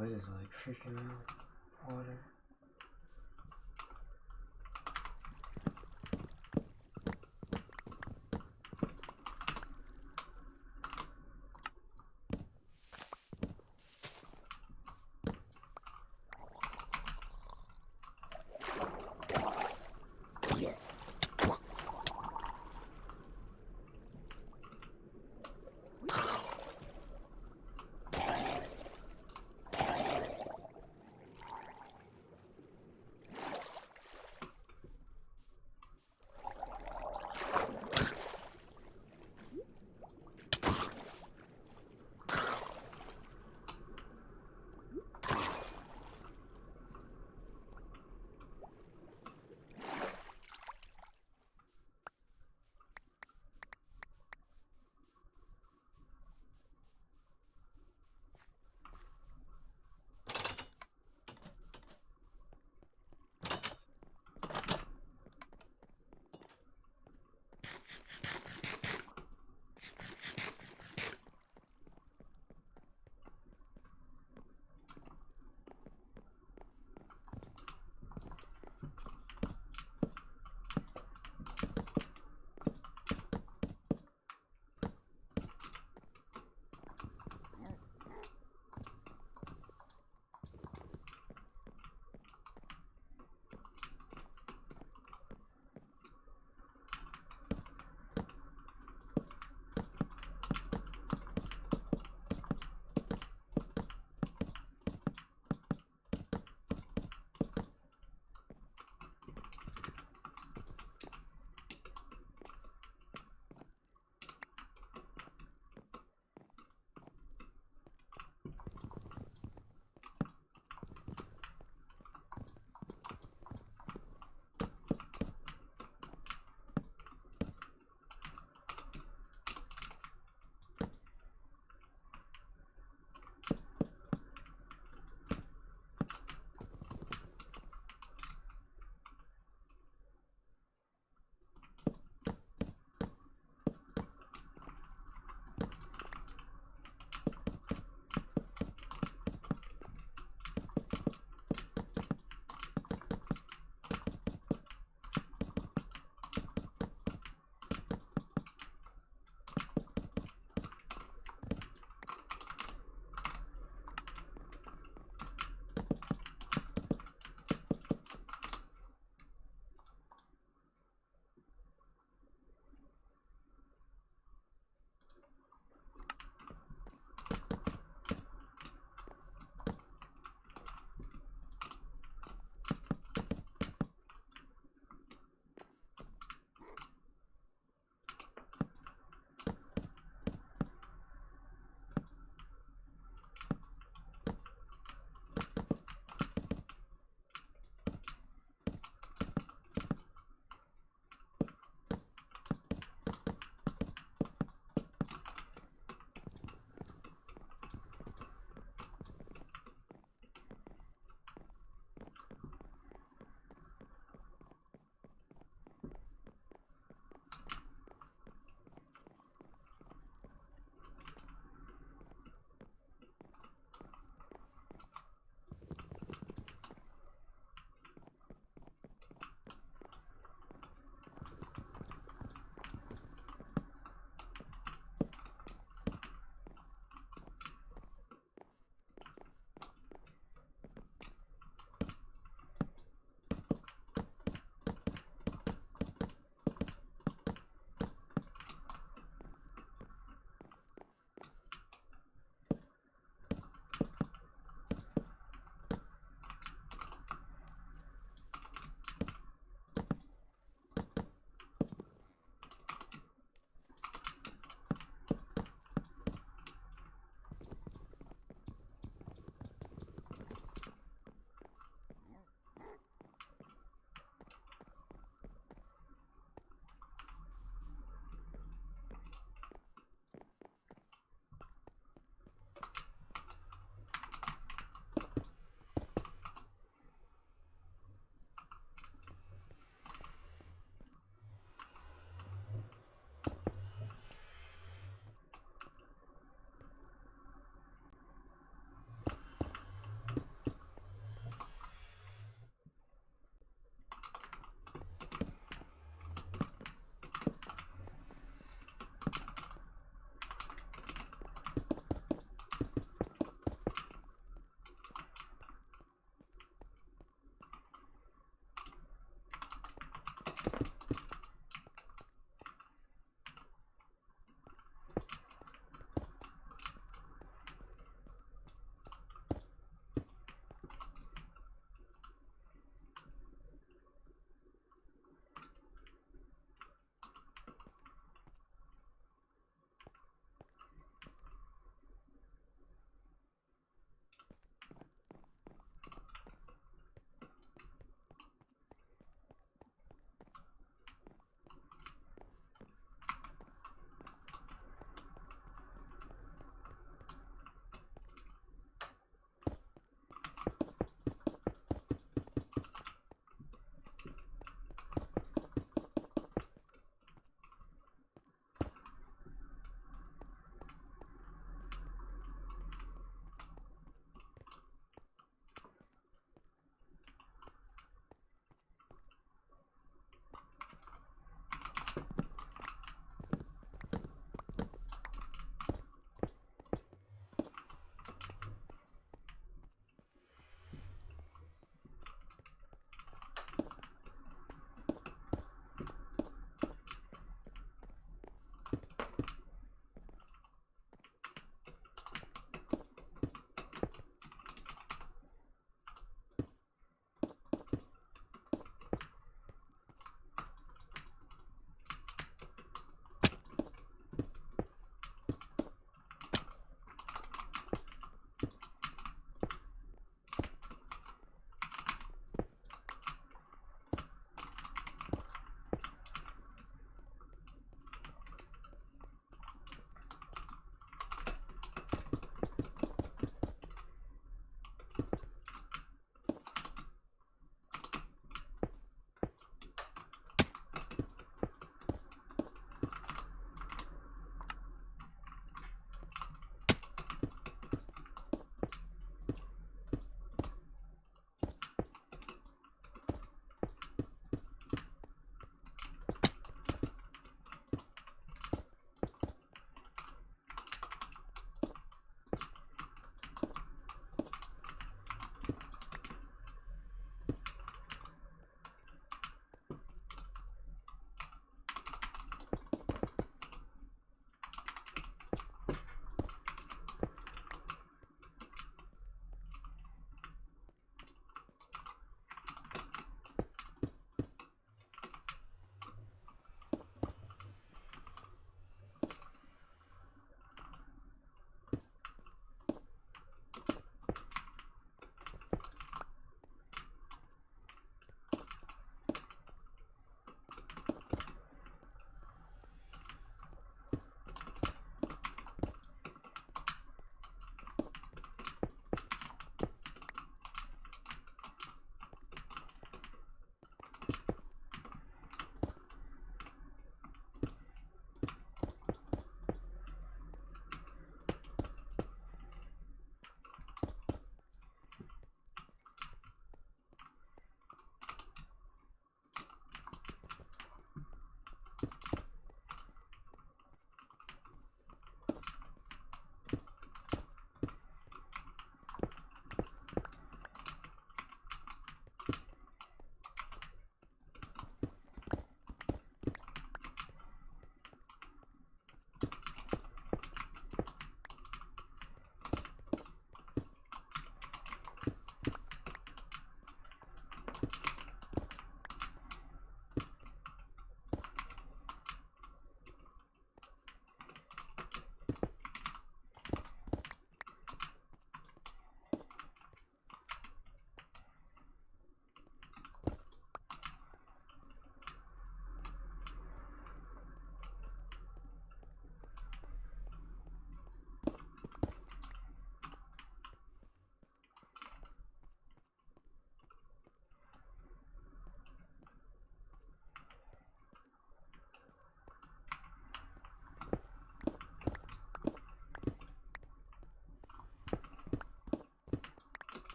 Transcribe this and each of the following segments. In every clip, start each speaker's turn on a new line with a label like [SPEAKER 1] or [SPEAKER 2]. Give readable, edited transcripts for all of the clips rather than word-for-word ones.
[SPEAKER 1] squid is like freaking out water.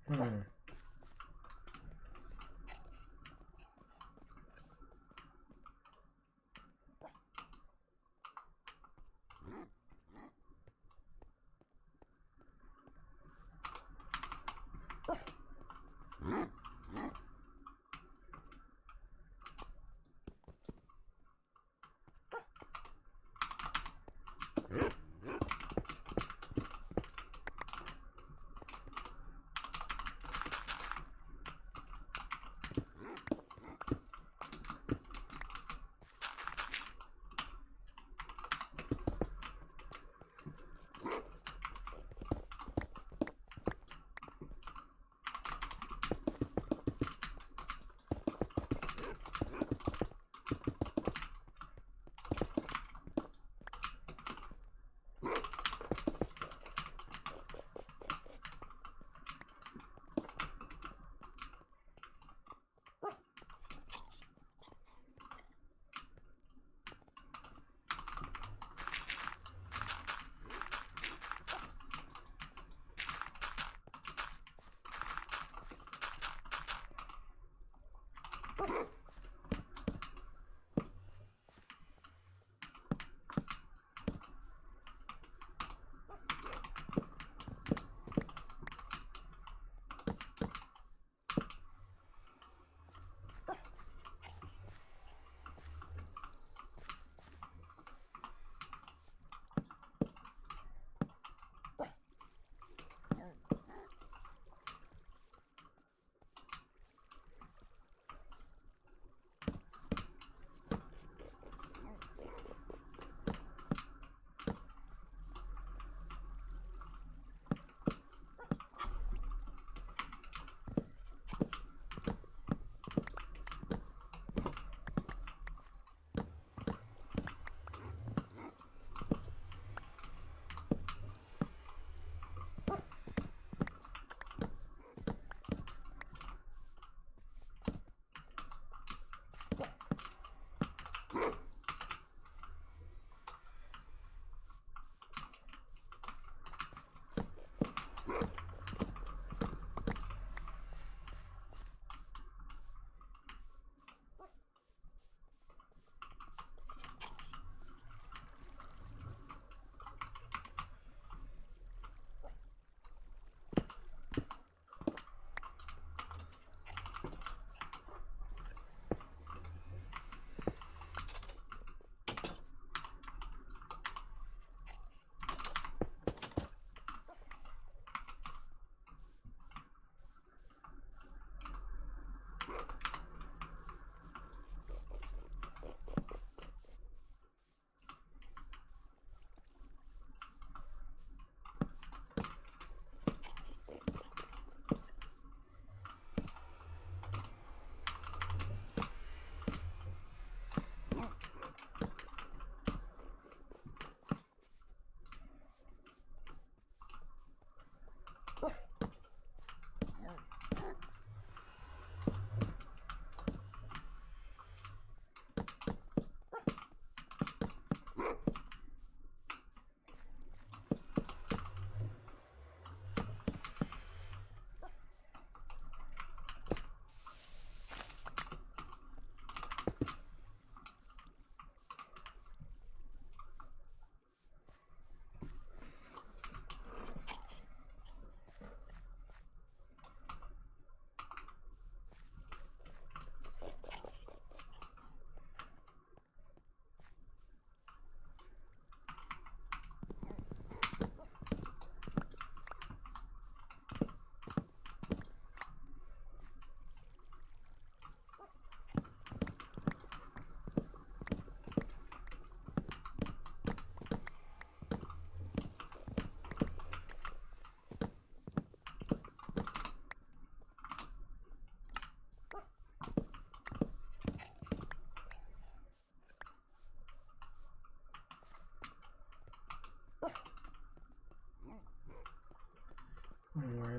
[SPEAKER 1] Hmm.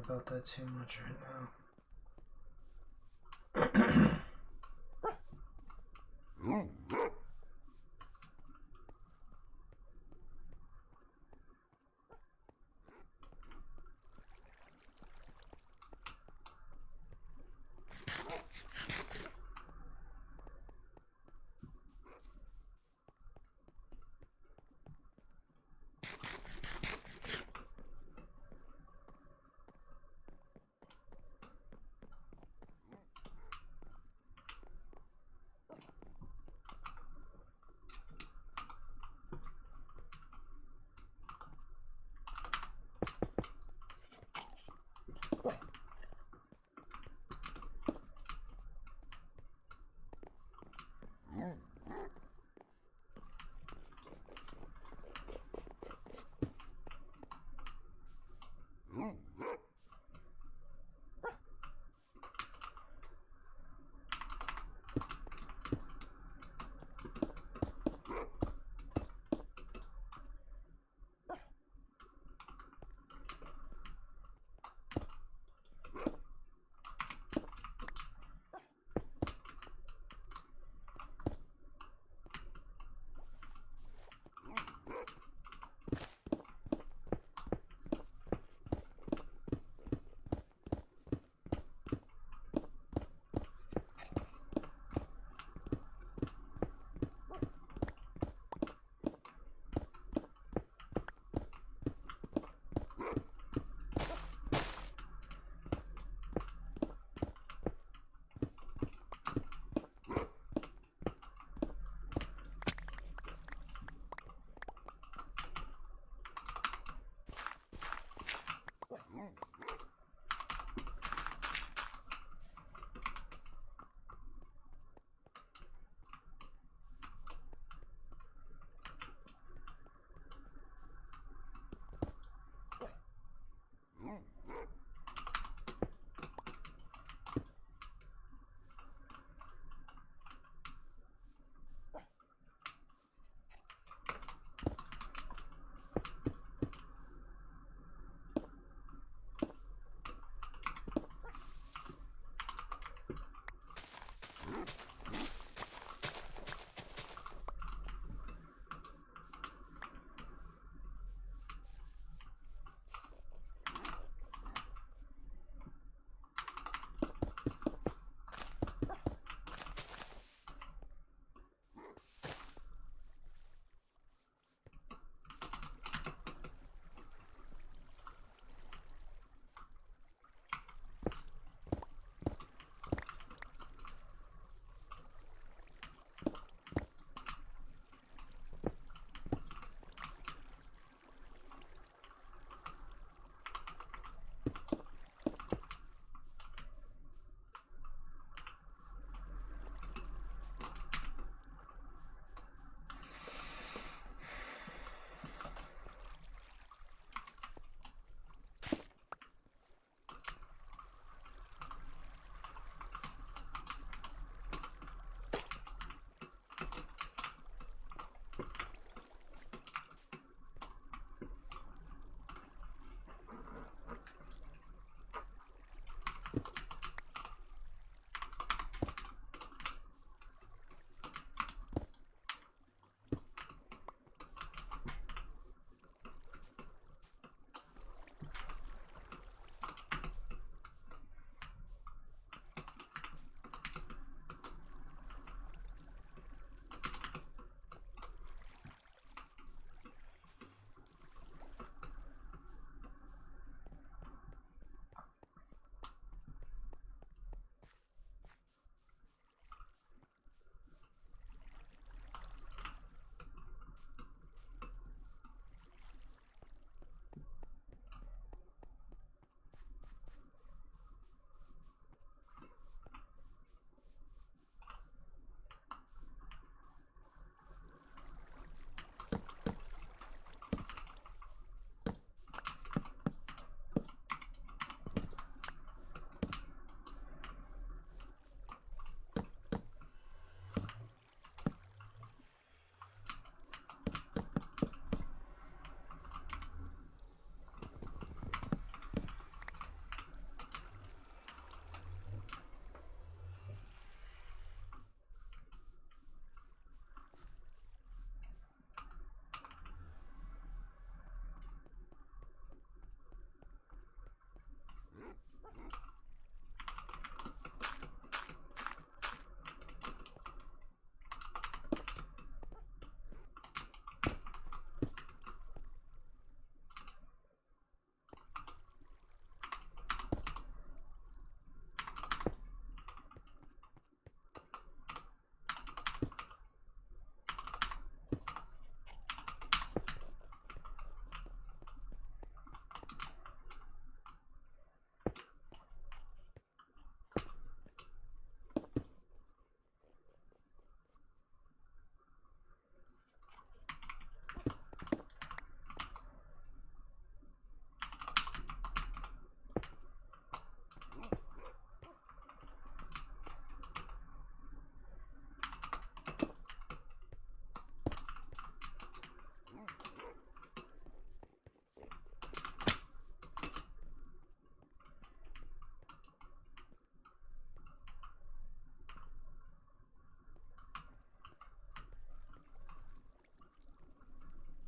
[SPEAKER 1] about that too much right now.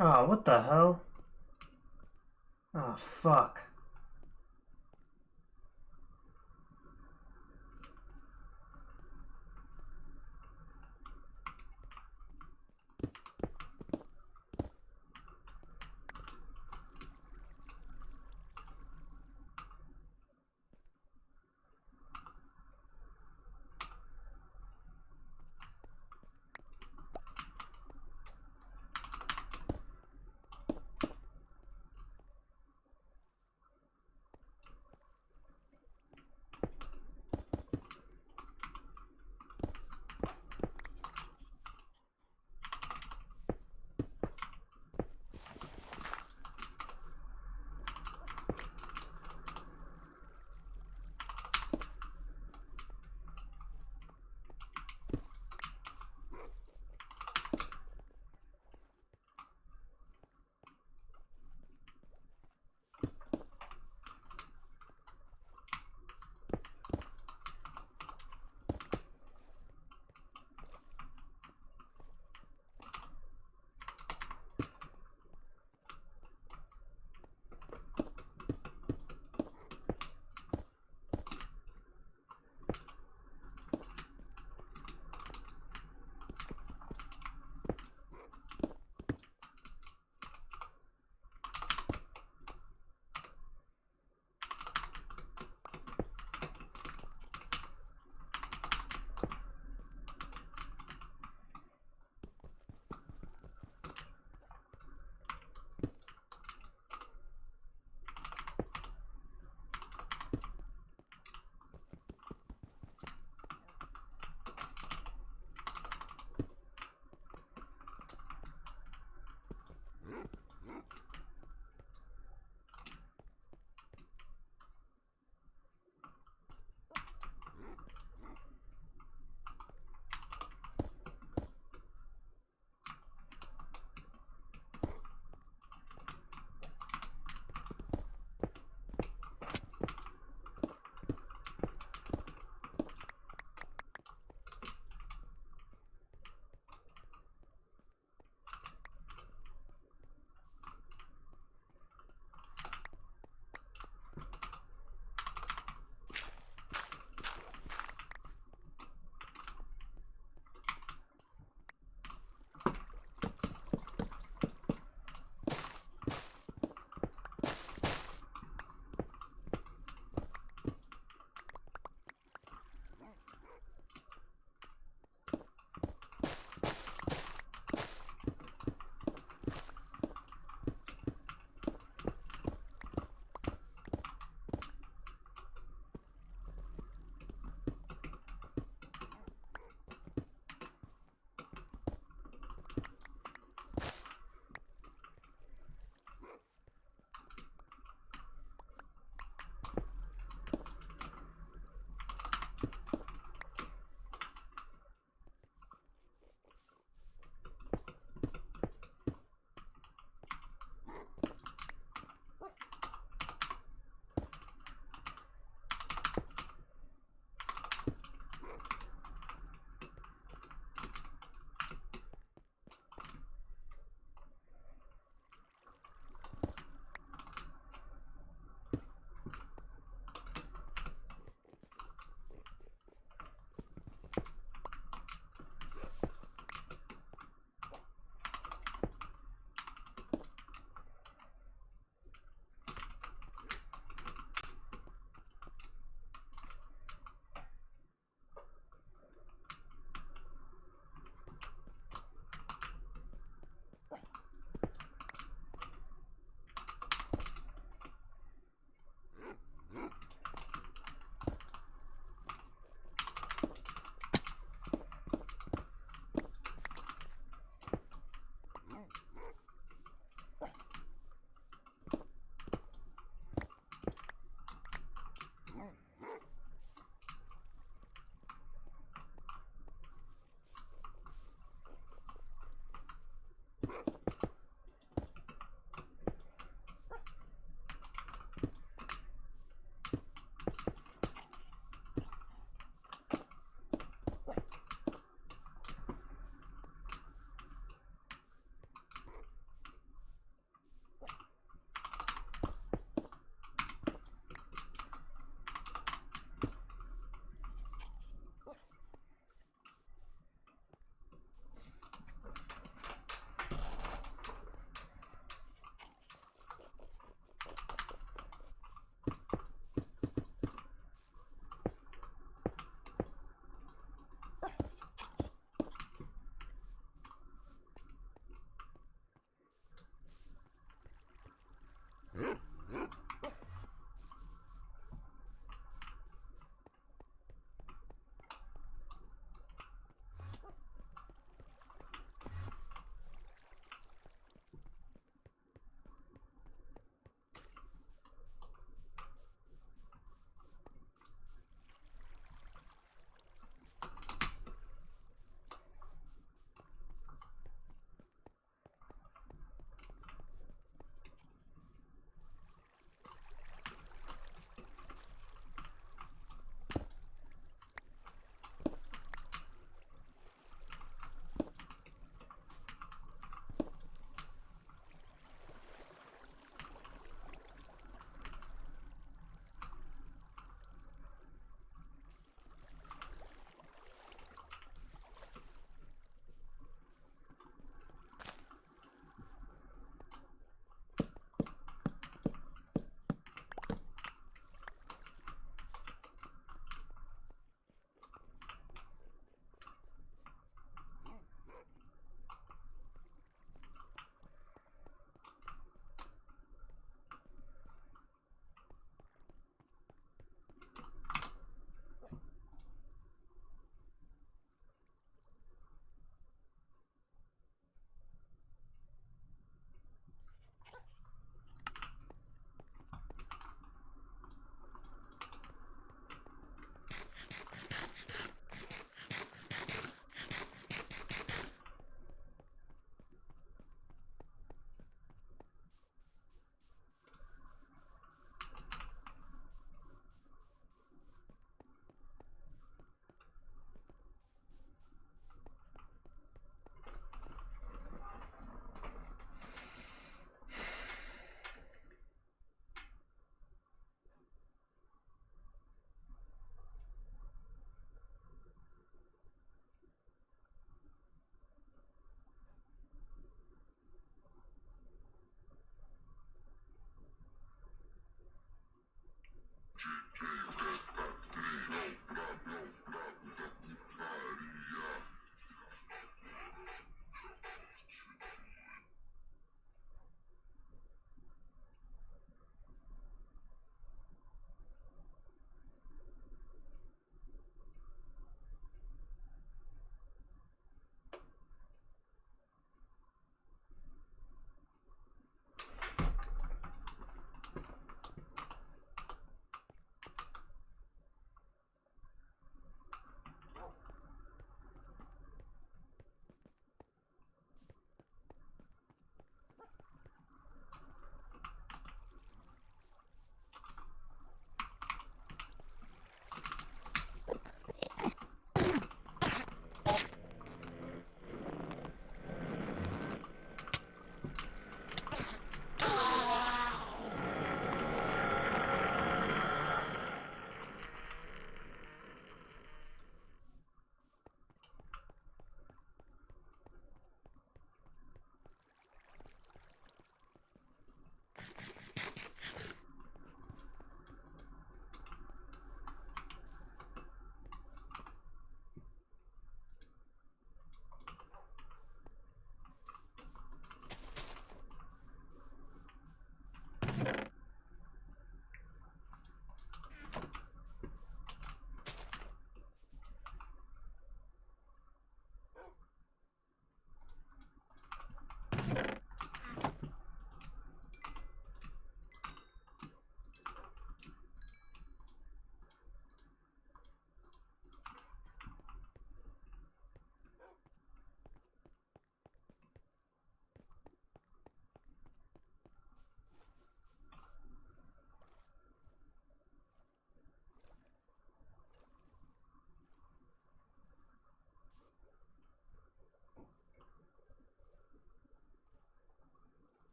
[SPEAKER 1] Oh, what the hell? Oh, fuck.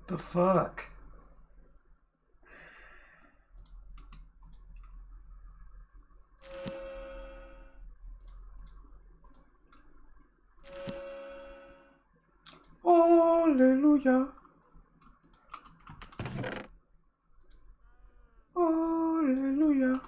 [SPEAKER 1] The fuck? Hallelujah. Hallelujah.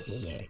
[SPEAKER 2] here.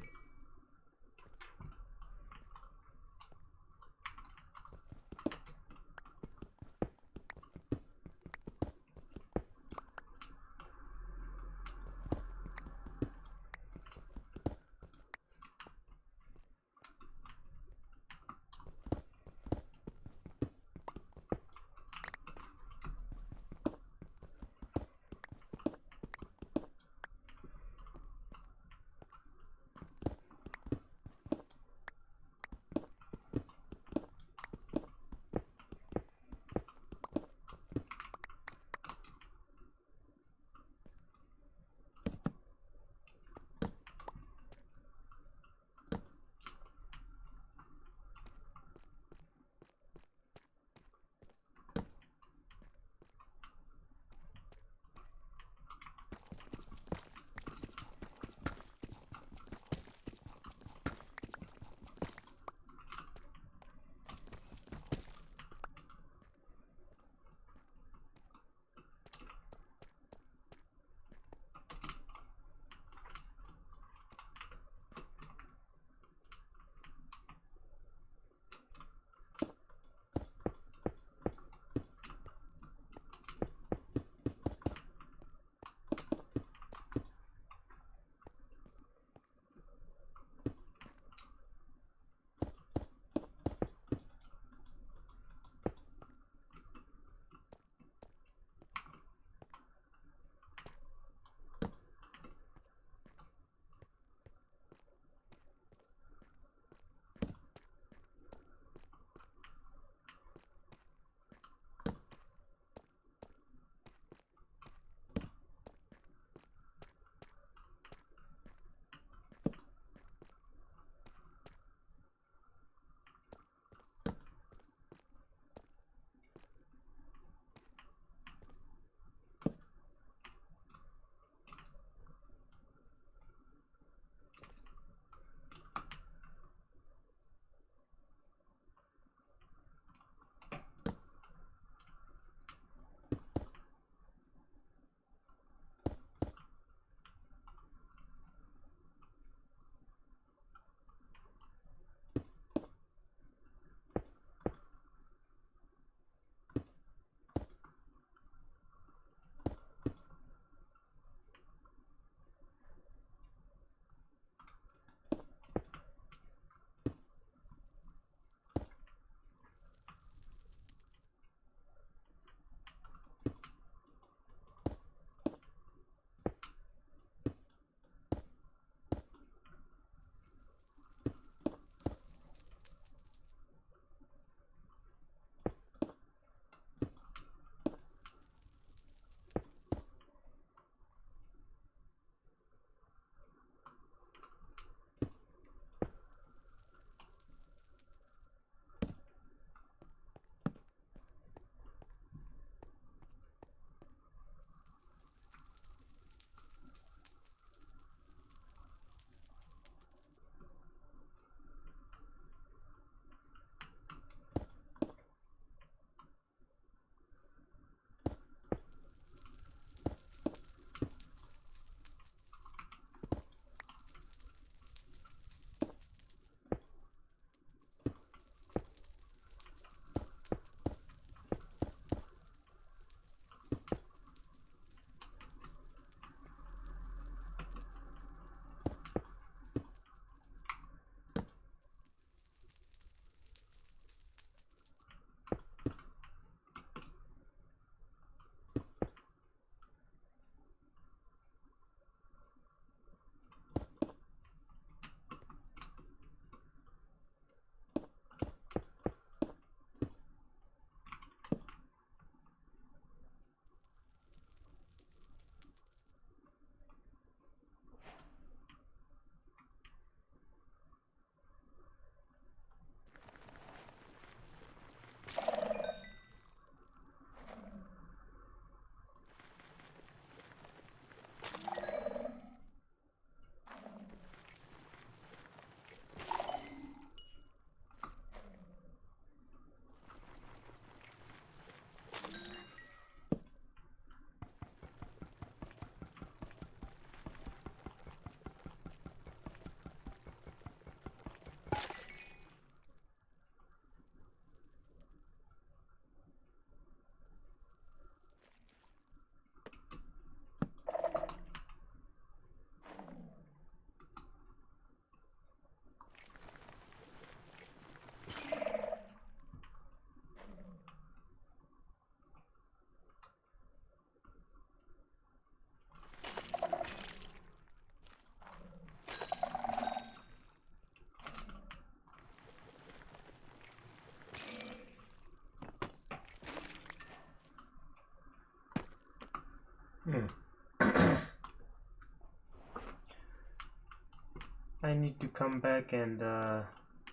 [SPEAKER 1] I need to come back and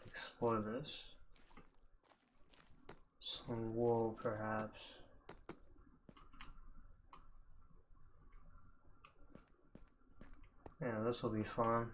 [SPEAKER 1] explore this. Some wool, perhaps. Yeah, this will be fun.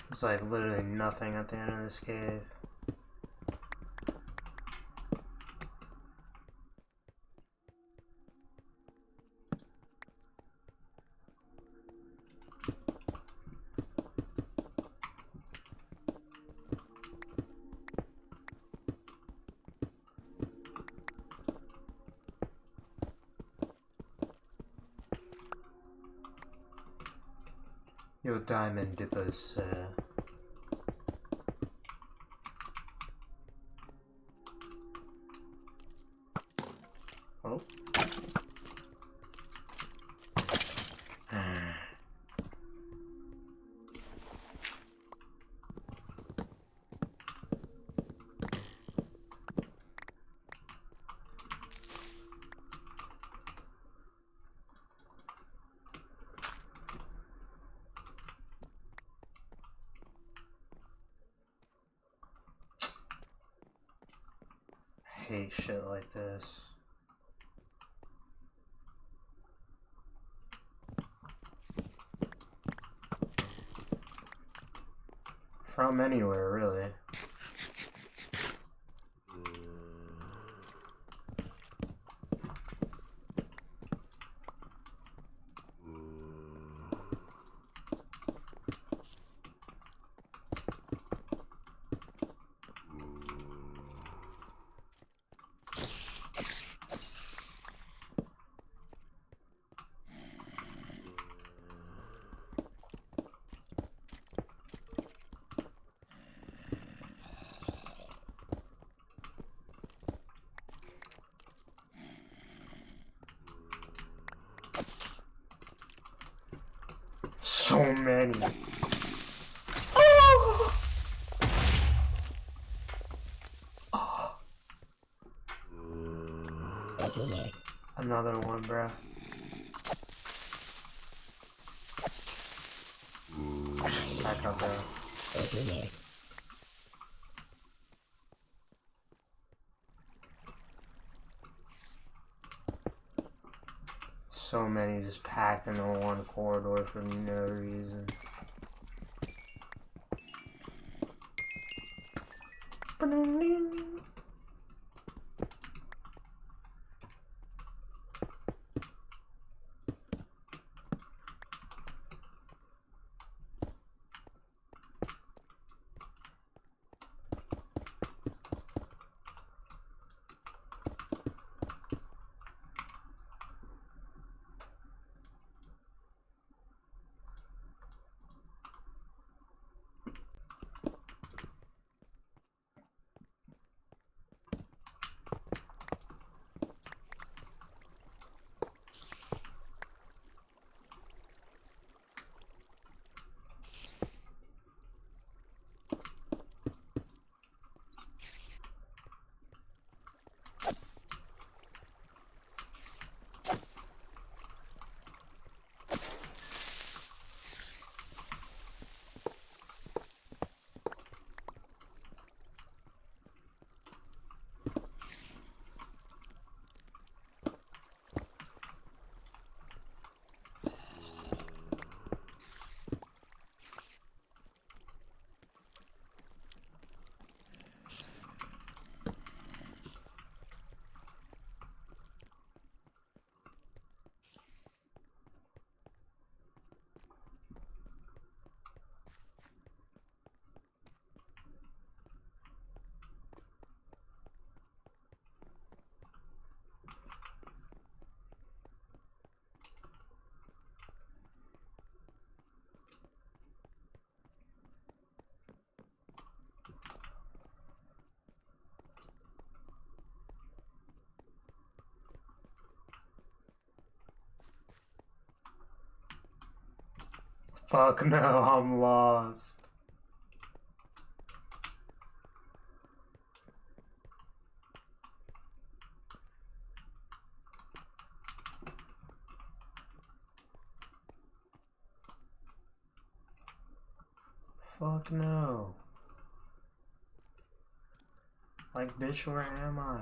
[SPEAKER 1] There's like literally nothing at the end of this cave. Yo, Diamond Dippers, oh. I hate shit like this. From anywhere, really. So many. Oh. Oh. Another one, bruh. Back up, bro. So many just packed into one corridor for no reason. Fuck no, I'm lost. Fuck no. Like, bitch, where am I?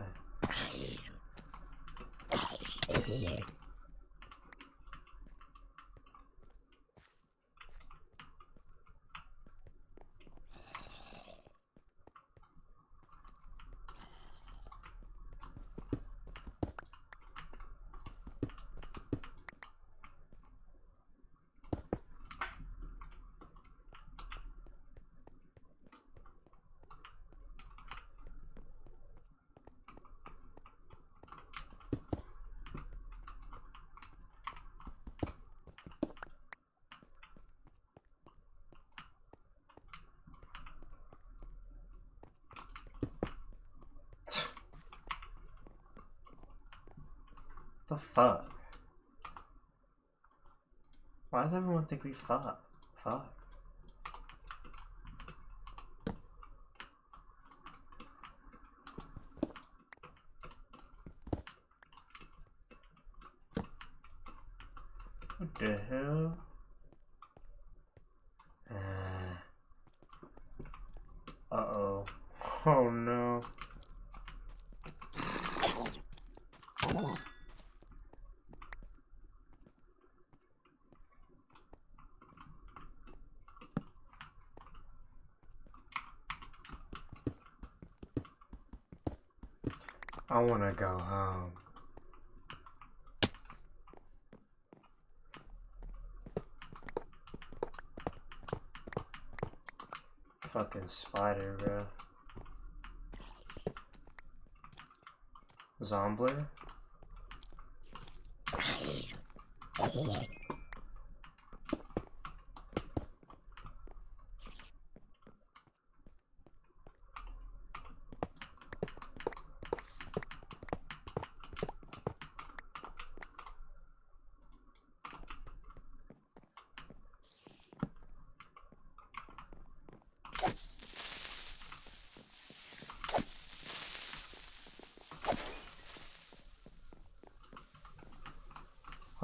[SPEAKER 1] The fuck? Why does everyone think we fuck? Fuck. What the hell? Uh-oh. Oh no. I wanna go home. Fucking spider, bro. Zombler?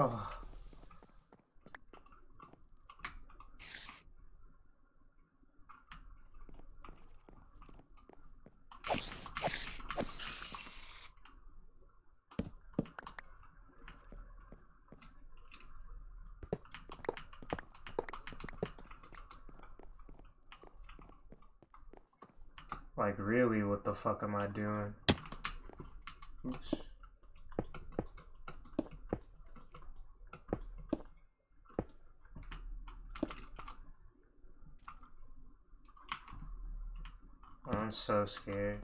[SPEAKER 1] Oh. Like, really, what the fuck am I doing? Oops. I'm so scared.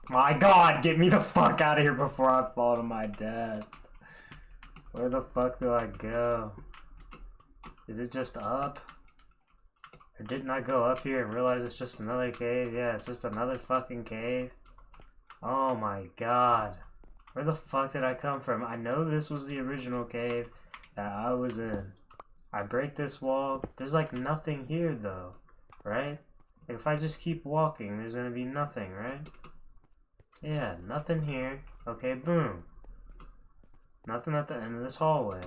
[SPEAKER 1] My god, get me the fuck out of here before I fall to my death. Where the fuck do I go? Is it just up? Or didn't I go up here and realize it's just another cave? Yeah, it's just another fucking cave. Oh my god. Where the fuck did I come from? I know this was the original cave that I was in. I break this wall. There's like nothing here though, right? If I just keep walking, there's gonna be nothing, right? Yeah, nothing here. Okay, boom. Nothing at the end of this hallway.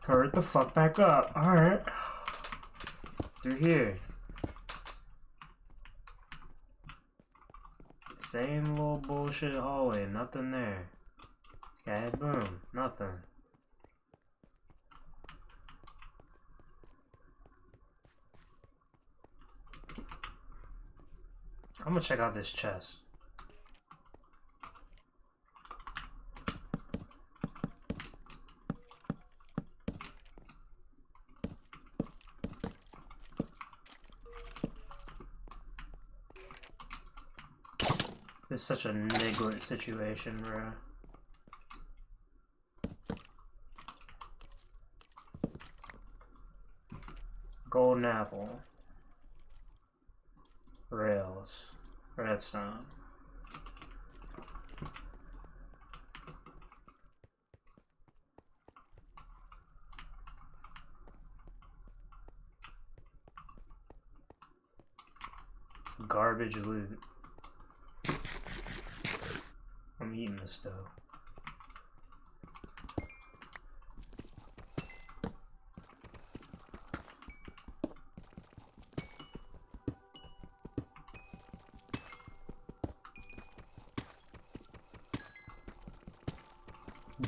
[SPEAKER 1] Hurry the fuck back up. Alright. Through here. Same little bullshit hallway. Nothing there. Okay, boom. Nothing. I'm gonna check out this chest. This is such a niglet situation, bro. Golden apple. Rails. Redstone. Garbage loot. I'm eating this though.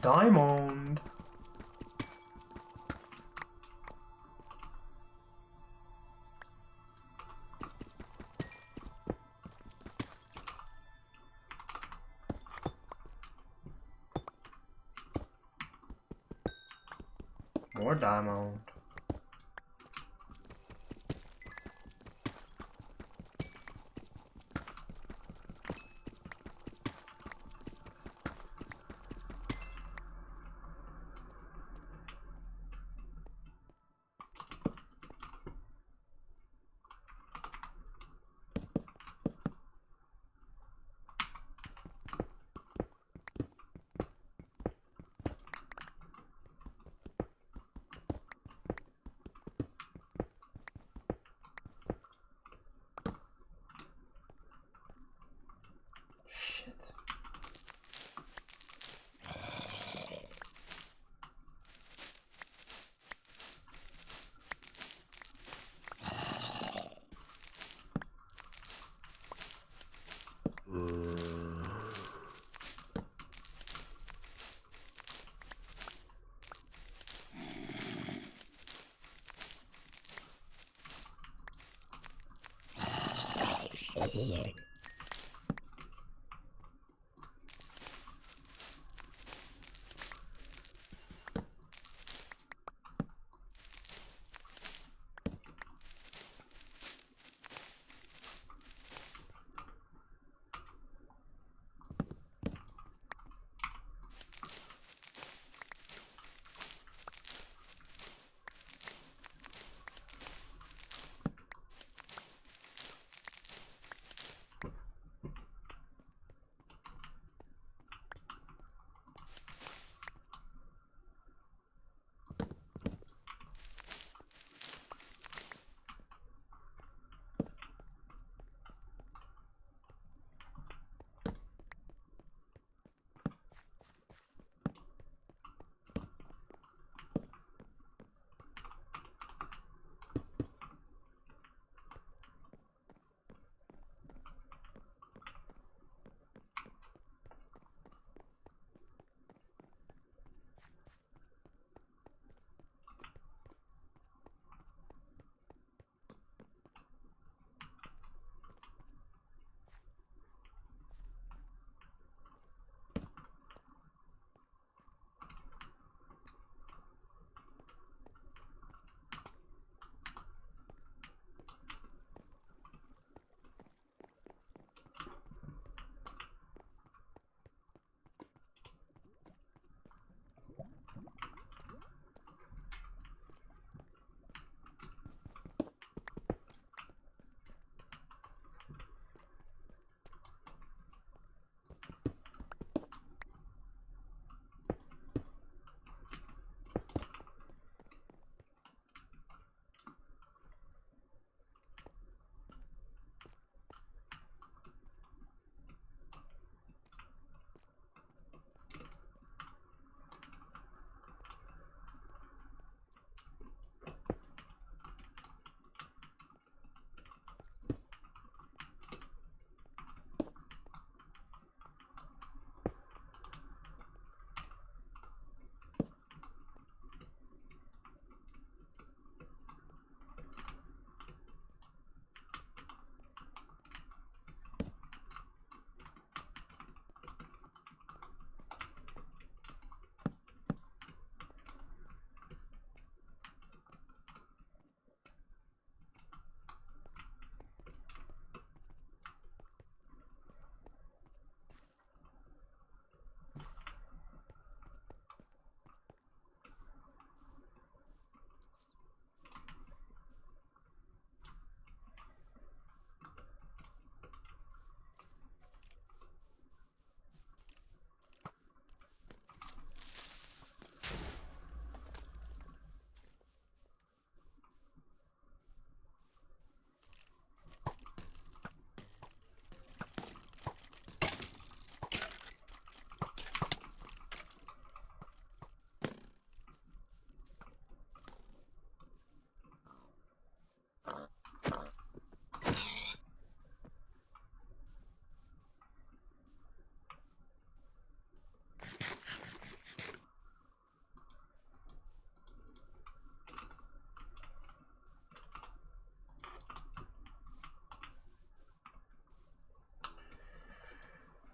[SPEAKER 1] Diamond. More diamond. Here.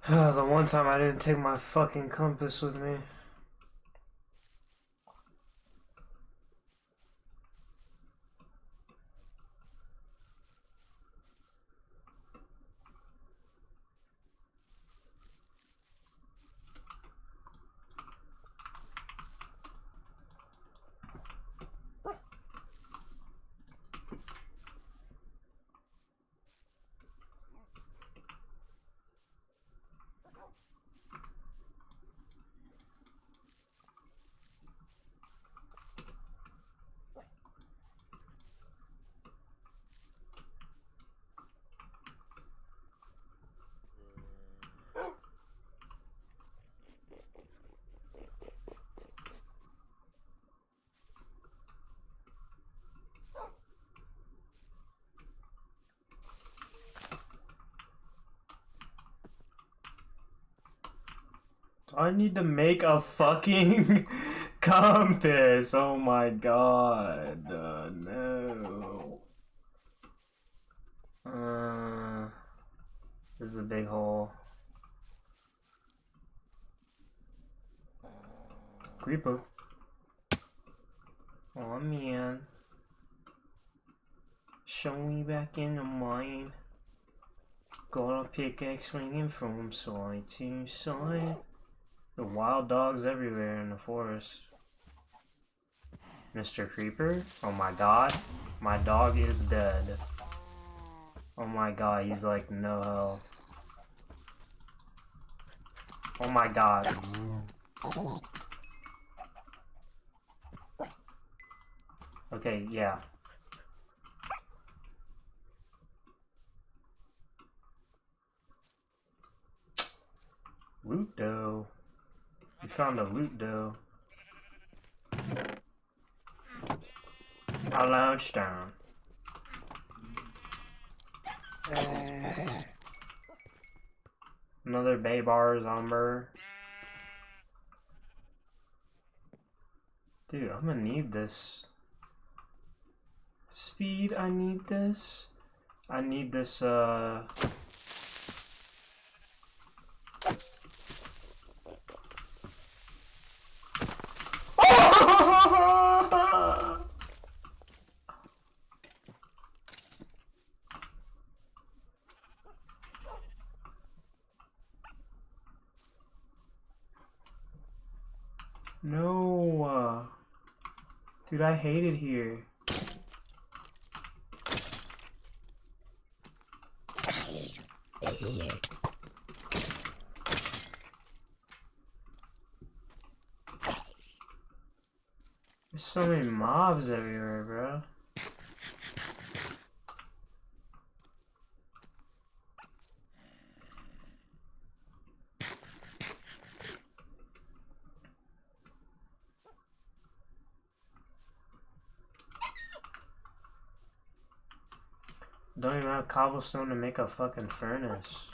[SPEAKER 1] The one time I didn't take my fucking compass with me. I need to make a fucking compass. Oh my god. No. This is a big hole. Creeper. Oh man. Show me back in the mine. Got a pickaxe swinging from side to side. The wild dogs everywhere in the forest. Mr. Creeper? Oh my god. My dog is dead. Oh my god, he's like no health. Oh my god. Okay, yeah. Loot dough. We found a loot dough. I lounged down. Another bay bar zomber. Dude, I'm gonna need this. Speed, I need this. I need this, No. Dude, I hate it here. There's so many mobs everywhere, bro. Don't even have cobblestone to make a fucking furnace.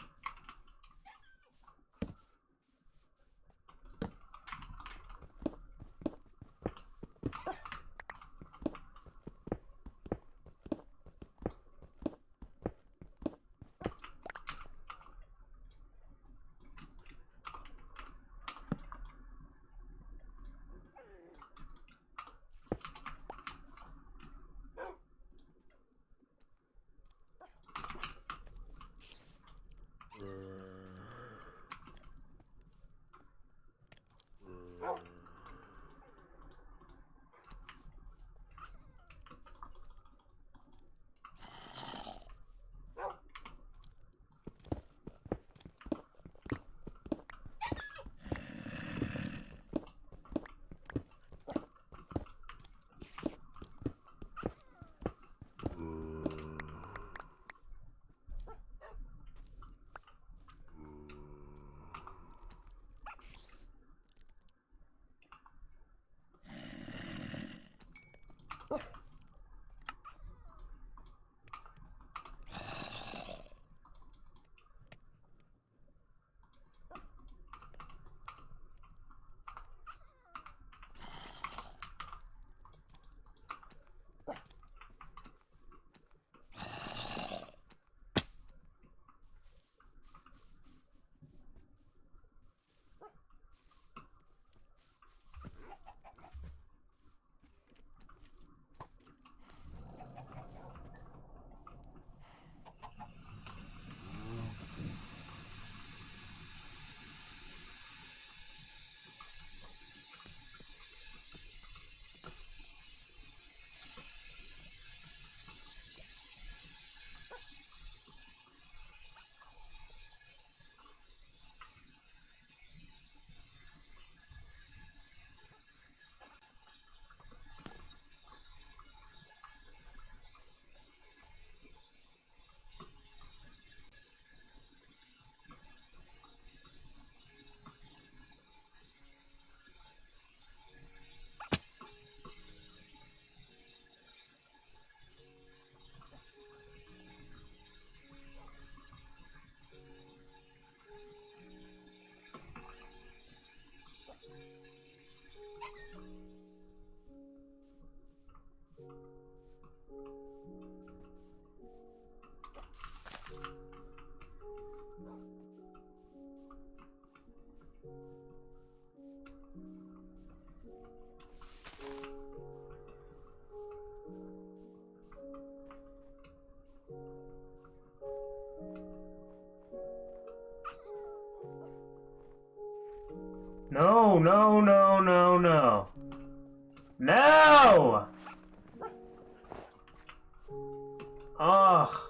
[SPEAKER 1] No, no, no, no, no. No! Ugh.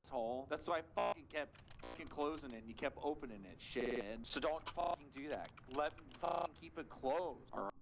[SPEAKER 2] Hole. That's why I fucking kept fucking closing it and you kept opening it, shit. And so don't fucking do that. Let me fucking keep it closed, alright?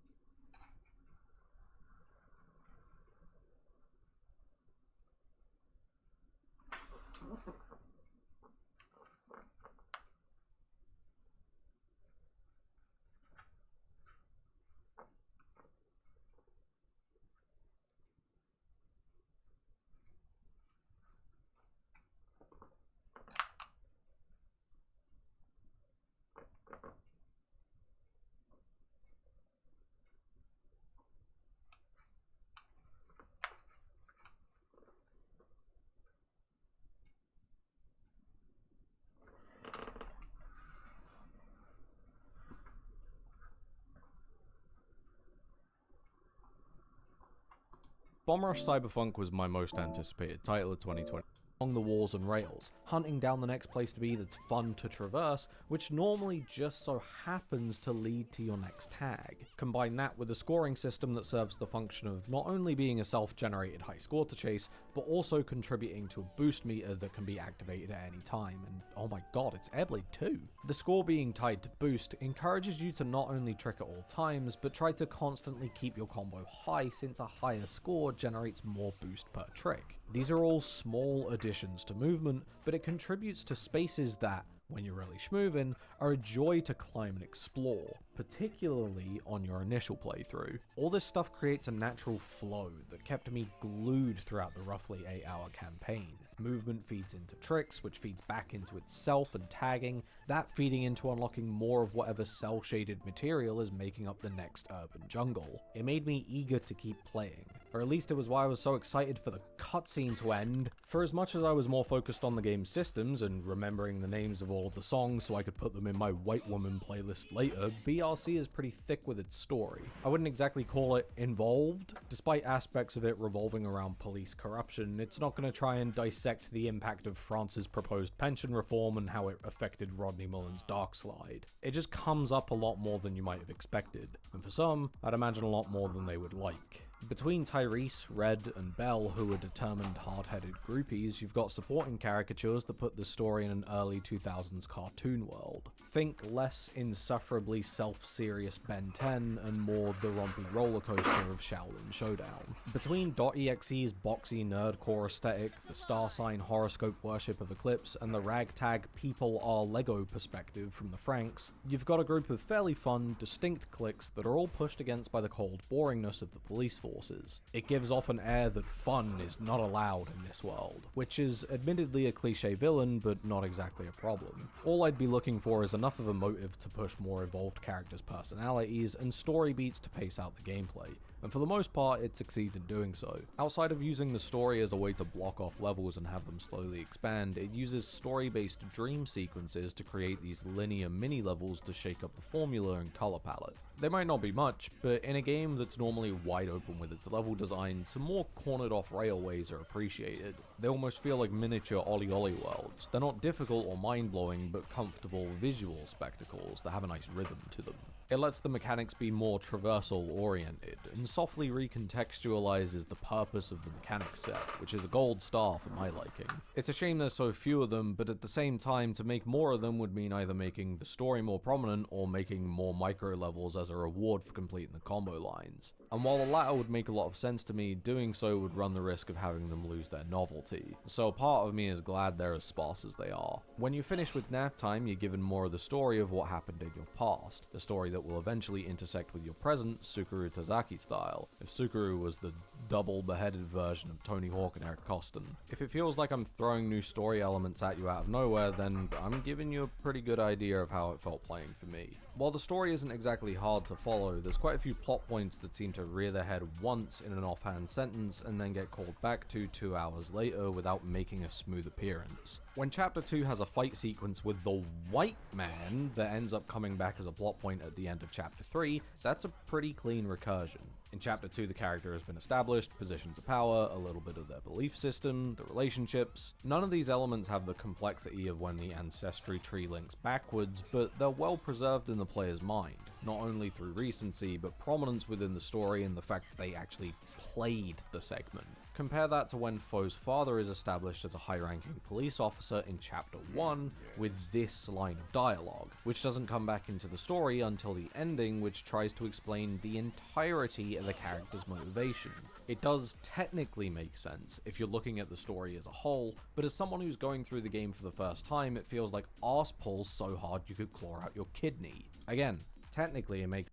[SPEAKER 3] Bomb Rush Cyberpunk was my most anticipated title of 2020. Along the walls and rails, hunting down the next place to be that's fun to traverse, which normally just so happens to lead to your next tag. Combine that with a scoring system that serves the function of not only being a self-generated high score to chase, but also contributing to a boost meter that can be activated at any time, and oh my god, it's Airblade 2! The score being tied to boost encourages you to not only trick at all times, but try to constantly keep your combo high since a higher score generates more boost per trick. These are all small additions to movement, but it contributes to spaces that, when you're really schmoovin', are a joy to climb and explore, particularly on your initial playthrough. All this stuff creates a natural flow that kept me glued throughout the roughly 8-hour campaign. Movement feeds into tricks, which feeds back into itself and tagging, that feeding into unlocking more of whatever cel-shaded material is making up the next urban jungle. It made me eager to keep playing. Or at least it was why I was so excited for the cutscene to end. For as much as I was more focused on the game's systems and remembering the names of all of the songs so I could put them in my white woman playlist later, BRC is pretty thick with its story. I wouldn't exactly call it involved. Despite aspects of it revolving around police corruption, it's not going to try and dissect the impact of France's proposed pension reform and how it affected Rodney Mullen's dark slide. It just comes up a lot more than you might have expected, and for some, I'd imagine a lot more than they would like. Between Tyrese, Red, and Belle, who are determined, hard-headed groupies, you've got supporting caricatures that put the story in an early 2000s cartoon world. Think less insufferably self-serious Ben 10 and more the rompy rollercoaster of Shaolin Showdown. Between .exe's boxy nerdcore aesthetic, the star sign horoscope worship of Eclipse, and the ragtag people are Lego perspective from the Franks, you've got a group of fairly fun, distinct cliques that are all pushed against by the cold boringness of the police forces. It gives off an air that fun is not allowed in this world, which is admittedly a cliche villain, but not exactly a problem. All I'd be looking for is enough of a motive to push more evolved characters' personalities and story beats to pace out the gameplay, and for the most part it succeeds in doing so. Outside of using the story as a way to block off levels and have them slowly expand, it uses story-based dream sequences to create these linear mini-levels to shake up the formula and color palette. They might not be much, but in a game that's normally wide open with its level design, some more cornered off railways are appreciated. They almost feel like miniature Ollie Ollie worlds. They're not difficult or mind-blowing, but comfortable visual spectacles that have a nice rhythm to them. It lets the mechanics be more traversal oriented, and softly recontextualizes the purpose of the mechanics set, which is a gold star for my liking. It's a shame there's so few of them, but at the same time, to make more of them would mean either making the story more prominent or making more micro levels as a reward for completing the combo lines. And while the latter would make a lot of sense to me, doing so would run the risk of having them lose their novelty. So a part of me is glad they're as sparse as they are. When you finish with nap time, you're given more of the story of what happened in your past, the story that will eventually intersect with your present, Sukuru Tazaki style, if Sukuru was the double-beheaded version of Tony Hawk and Eric Costin. If it feels like I'm throwing new story elements at you out of nowhere, then I'm giving you a pretty good idea of how it felt playing for me. While the story isn't exactly hard to follow, there's quite a few plot points that seem to rear their head once in an offhand sentence and then get called back to 2 hours later without making a smooth appearance. When Chapter 2 has a fight sequence with the white man that ends up coming back as a plot point at the end of Chapter 3, that's a pretty clean recursion. In Chapter 2, the character has been established, positions of power, a little bit of their belief system, the relationships. None of these elements have the complexity of when the ancestry tree links backwards, but they're well preserved in the player's mind, not only through recency, but prominence within the story and the fact that they actually played the segment. Compare that to when Foe's father is established as a high-ranking police officer in Chapter 1 with this line of dialogue, which doesn't come back into the story until the ending, which tries to explain the entirety of the character's motivation. It does technically make sense if you're looking at the story as a whole, but as someone who's going through the game for the first time, it feels like arse pulls so hard you could claw out your kidney. Again, technically it makes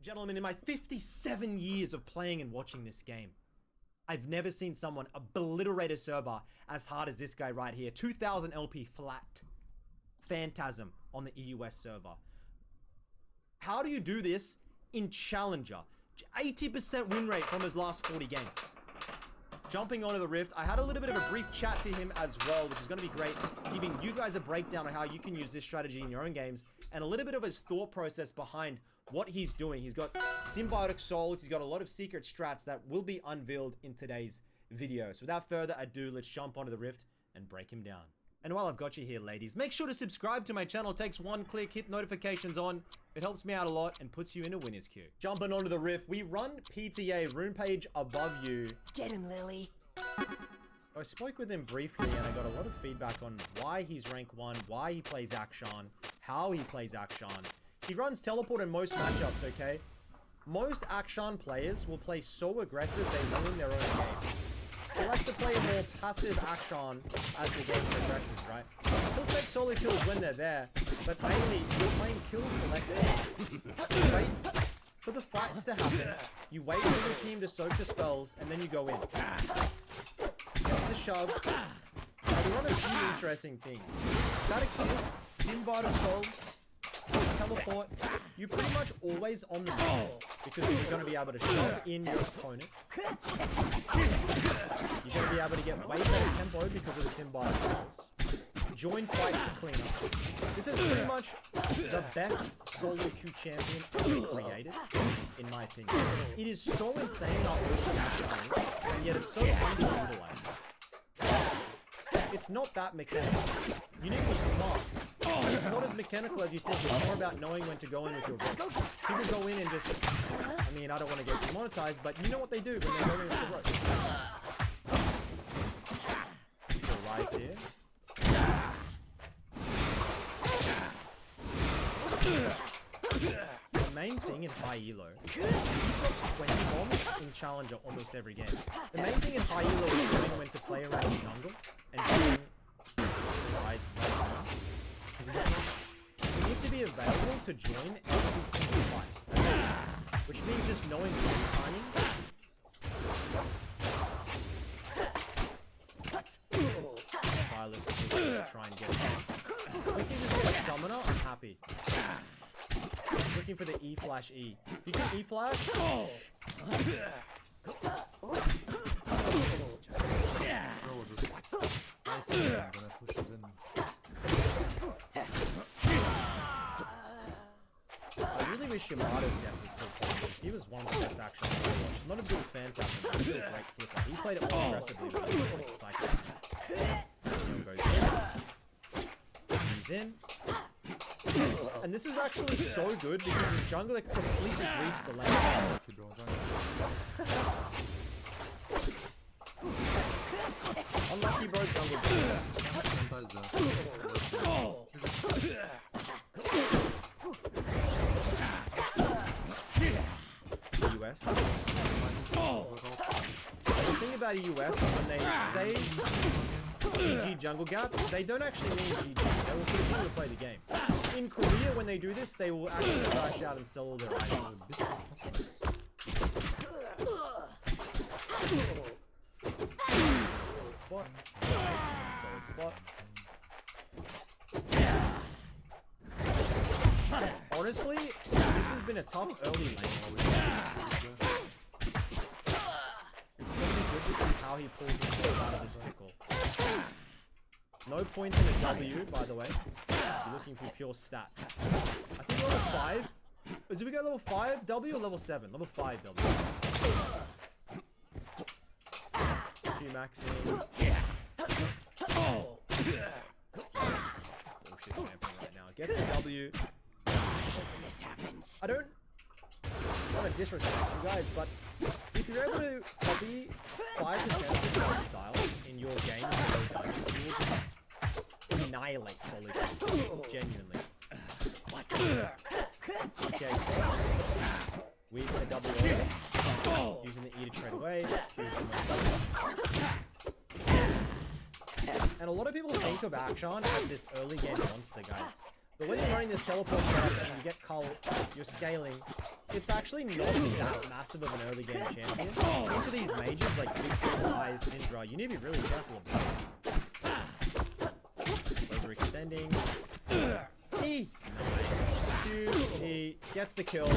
[SPEAKER 4] Gentlemen, in my 57 years of playing and watching this game, I've never seen someone obliterate a server as hard as this guy right here. 2000 LP flat. Phantasm on the EUS server. How do you do this in Challenger? 80% win rate from his last 40 games. Jumping onto the Rift, I had a little bit of a brief chat to him as well, which is going to be great, giving you guys a breakdown of how you can use this strategy in your own games, and a little bit of his thought process behind what he's doing. He's got symbiotic souls, he's got a lot of secret strats that will be unveiled in today's video. So without further ado, let's jump onto the Rift and break him down. And while I've got you here, ladies, make sure to subscribe to my channel. It takes one click, hit notifications on. It helps me out a lot and puts you in a winner's queue. Jumping onto the Rift, we run PTA, room page above you.
[SPEAKER 5] Get him, Lily.
[SPEAKER 4] I spoke with him briefly and I got a lot of feedback on why he's rank 1, why he plays Akshan, how he plays Akshan. He runs teleport in most matchups, okay? Most Akshan players will play so aggressive they ruin their own game. He likes to play a more passive Akshan as the game progresses, right? He'll take solo kills when they're there, but mainly you're playing kill selected. You wait for the fights to happen, you wait for your team to soak the spells, and then you go in. Gets the shove. How do run a few interesting things. Static shield, sim vital souls, teleport. You're pretty much always on the move because you're going to be able to shove in your opponent. You're going to be able to get way better tempo because of the sim vital souls. Join fights for cleanup. This is pretty much the best solo queue champion ever created, in my opinion. It is so insane how OP that is, and yet it's so underutilized. It's not that mechanical. You need to be smart. It's not as mechanical as you think. It's more about knowing when to go in with your rope. People go in and just... I mean, I don't want to get demonetized, but you know what they do when they go in with the rope. So rise here. The main thing in high elo, he drops 20 bombs in Challenger almost every game. The main thing in high elo is knowing when to play around the jungle and doing rise right now. You need to be available to join every single fight, which means just knowing the timings. Silas is try and get it. If we can just get a summoner, I'm happy. Looking for the E flash E. You can E flash. I really wish Yamato's death was still playing this. He was one of the best action I've ever watched. Not as good as Fan Captain, but he's a great flipper. He played it more aggressively, but he was like psycho. He's in. And this is actually so good because the jungler completely leaves the lane. Unlucky bro, jungle. US. The thing about US is when they say GG jungle gap, they don't actually mean GG. They will continue to play the game. In Korea, when they do this, they will actually crash out and sell all their items. Solid spot. Nice. Solid spot. Honestly, this has been a tough early lane. It's gonna be good to see how he pulls himself out of this pickle. No point in a W, by the way. You're looking for pure stats. I think level 5. Did we go level 5 W or level 7? Level 5 W. G-maxing. Bullshit camping right now. Gets the W. I don't want to disrespect you guys, but if you're able to copy 5% of the style in your game, you will annihilate solo queue. Genuinely. Okay. Weak the W. Using the E to trade away. And a lot of people think of Akshan as this early game monster, guys. But when you're running this teleport card and you get cult, you're scaling, it's actually not that massive of an early game champion. Into these mages like Big Eyes, Syndra, you need to be really careful about it. Those are extending. E! Nice. He gets the kill.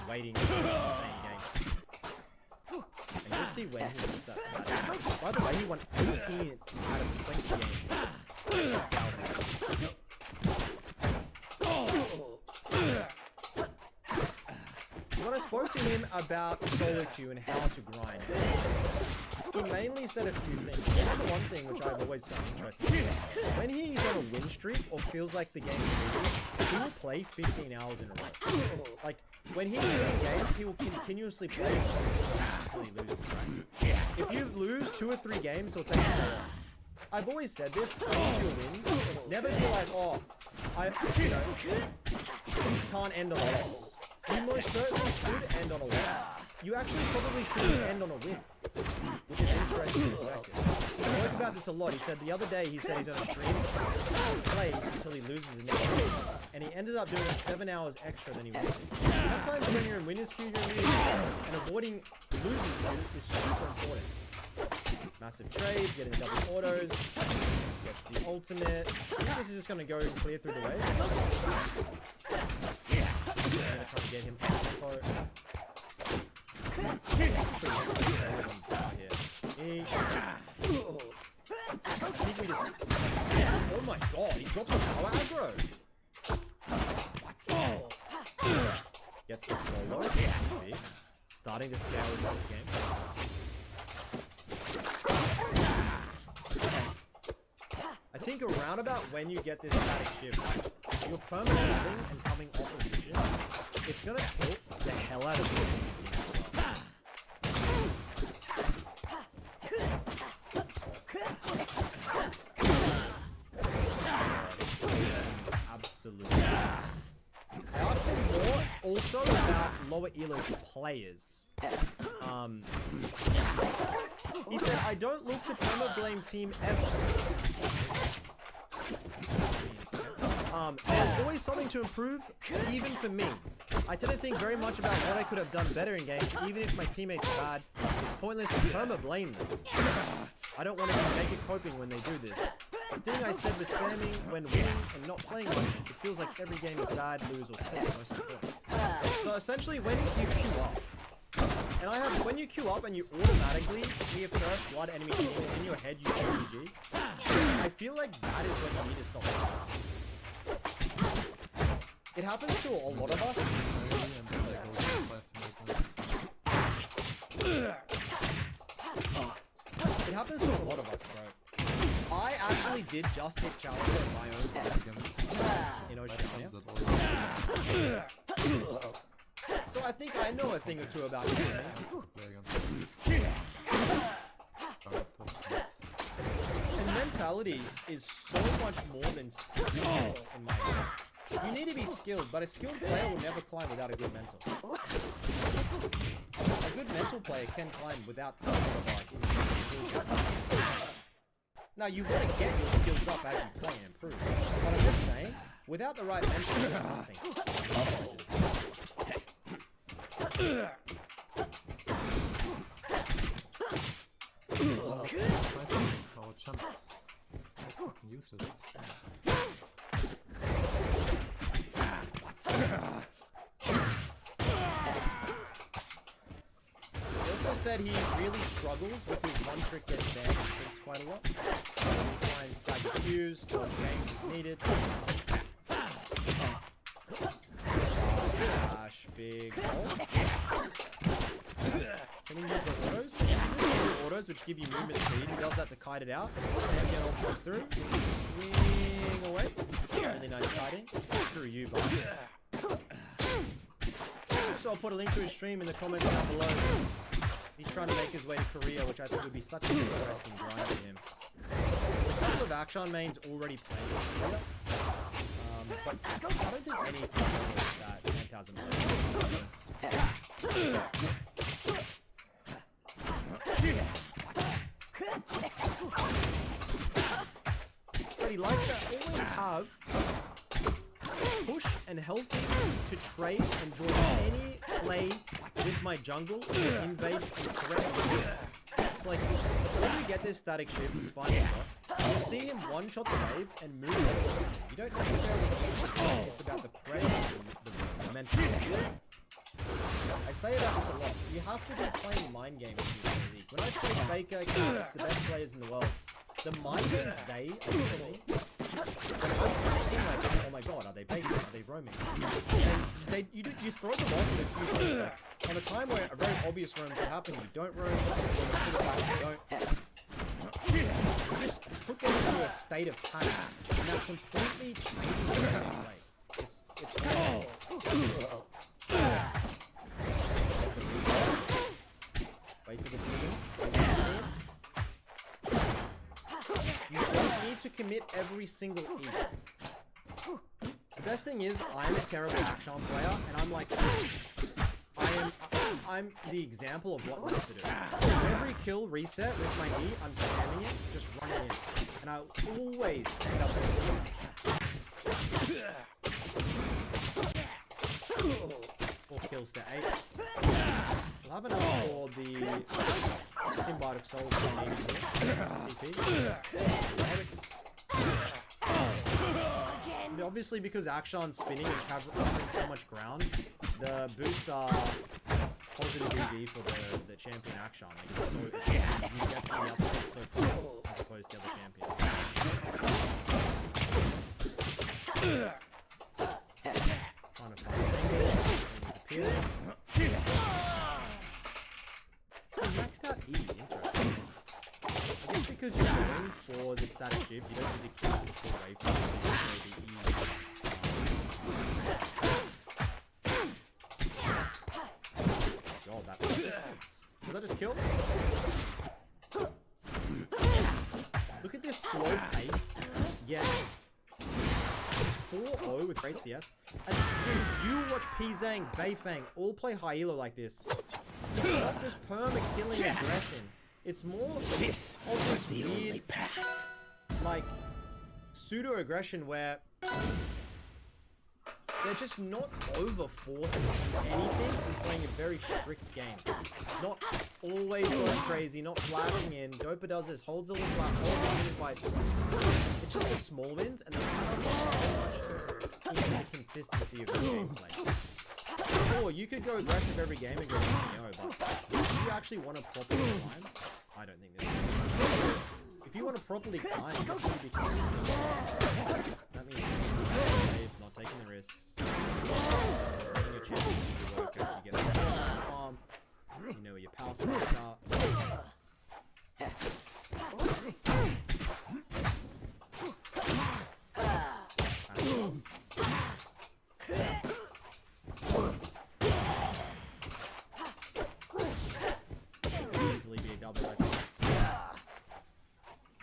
[SPEAKER 4] Waiting for the same game. And you'll see when he wins that. By the way, he won 18 out of 20 games. When I spoke to him about solo queue and how to grind, he mainly said a few things. Number one thing, which I've always found interesting, is when he's on a win streak or feels like the game is losing, he will play 15 hours in a row. Like, when he's winning games, he will continuously play until he loses, right? If you lose 2 or 3 games, he'll take a day off. I've always said this, when you win, never be like, oh, can't end on a loss. You most certainly should end on a loss. You actually probably should end on a win, which is interesting perspective. I spoke about this a lot. He said the other day, he said he's on a stream, play until he loses the next game, and he ended up doing 7 hours extra than he wanted. Sometimes when you're in winner's queue, you're in winner's queue, and avoiding losers queue is super important. Massive trade, getting double autos. Gets the ultimate. I think this is just gonna go and clear through the wave. I'm gonna try to get him off tempo. Oh my god, he drops a power aggro. Gets the solo. Starting to scale into the game. I think around about when you get this static shift, you're permanently and coming off of vision, it's gonna tilt the hell out of you. Absolutely. I asked him more also about lower elo players. He said, I don't look to perma-blame team ever. There's always something to improve, even for me. I tend to think very much about what I could have done better in games, even if my teammates are bad. It's pointless to perma-blame them. I don't want to be naked coping when they do this. The thing I said was spamming when winning and not playing much. It feels like every game is bad, lose, or tilt most important. So essentially, when you queue up, and when you queue up and you automatically see a first blood enemy in your head, you say GG. I feel like that is when you need to stop. It happens to a lot of us. It happens to a lot of us, bro. I actually did just hit challenger in my own game in Oceania. So I think I know a thing or two about it. And mentality is so much more than skill in my opinion. You need to be skilled, but a skilled player will never climb without a good mental. A good mental player can climb without skill. Now, you want to get your skills up as you play and improve. But I'm just saying, without the right mental, there's nothing.
[SPEAKER 3] Our champs useless.
[SPEAKER 4] He also said he really struggles with his one trick getting banned and tricks quite a lot. Try and stagger queues, dodge ganks if needed. Dash, big ult. Can he use the autos? He uses the autos which give you movement speed. He does that to kite it out. And get all comes through. Swing away. Really nice kiting. Screw you, bud. Also, I'll put a link to his stream in the comments down below. He's trying to make his way to Korea, which I think would be such an interesting grind for him. A couple of Action mains already playing Korea. But I don't think any team knows that 10,000 players. So he likes to always have push and healthy to trade and join any play with my jungle to invade and threaten the waves. So like, when you get this static shift, it's fine. You'll see him one-shot the wave and move on. You don't necessarily need to play, it's about the pressure and the mentality. I say about this a lot. You have to be playing mind games in this league. When I play Faker, Caps, the best players in the world, the mind games they are using, when I'm thinking like, oh my god, are they basing? Are they roaming? And you throw them off with a few things. Like, on a time where a very obvious roam could happen, you don't roam, you don't. You just put them into a state of panic, and that completely changes the play. It's nice. Wait for the team. You don't need to commit every single E. The best thing is, I'm a terrible action player, and I'm like, I'm the example of what not to do. Every kill reset with my E, I'm spamming it, just running in. And I always end up with 4 kills to 8. We'll have enough for the symbiotic souls we need to. Obviously, because Akshan's spinning and covering so much ground, the boots are positive EV for the champion Akshan. Like it's so, you get the upgrade so fast as opposed to the other champions. Trying to find appealing. Maxed out E, interesting. I guess because you're going for the static shift, you don't need to keep the full wave power, so the E. God, that resistance. Does that just kill? Look at this slow pace. Yes. It's 4-0 with great CS. And dude, you watch P-Zang, Beifang all play high elo like this. It's not just perma-killing aggression. It's more
[SPEAKER 5] This was the only path.
[SPEAKER 4] like pseudo-aggression where they're just not over-forcing anything and playing a very strict game. Not always going crazy, not flashing in. Dopa does this, holds all the flat, holds the fights. It's just the small wins and the into the consistency of the gameplay. Sure, you could go aggressive every game and go 1-0, but if you actually want to properly climb, I don't think this is. If you want to properly climb, you just need to be consistent. That means not taking the risks. Taking your chances to work as you get the farm. You know where your power spots are. Easily be a double like that.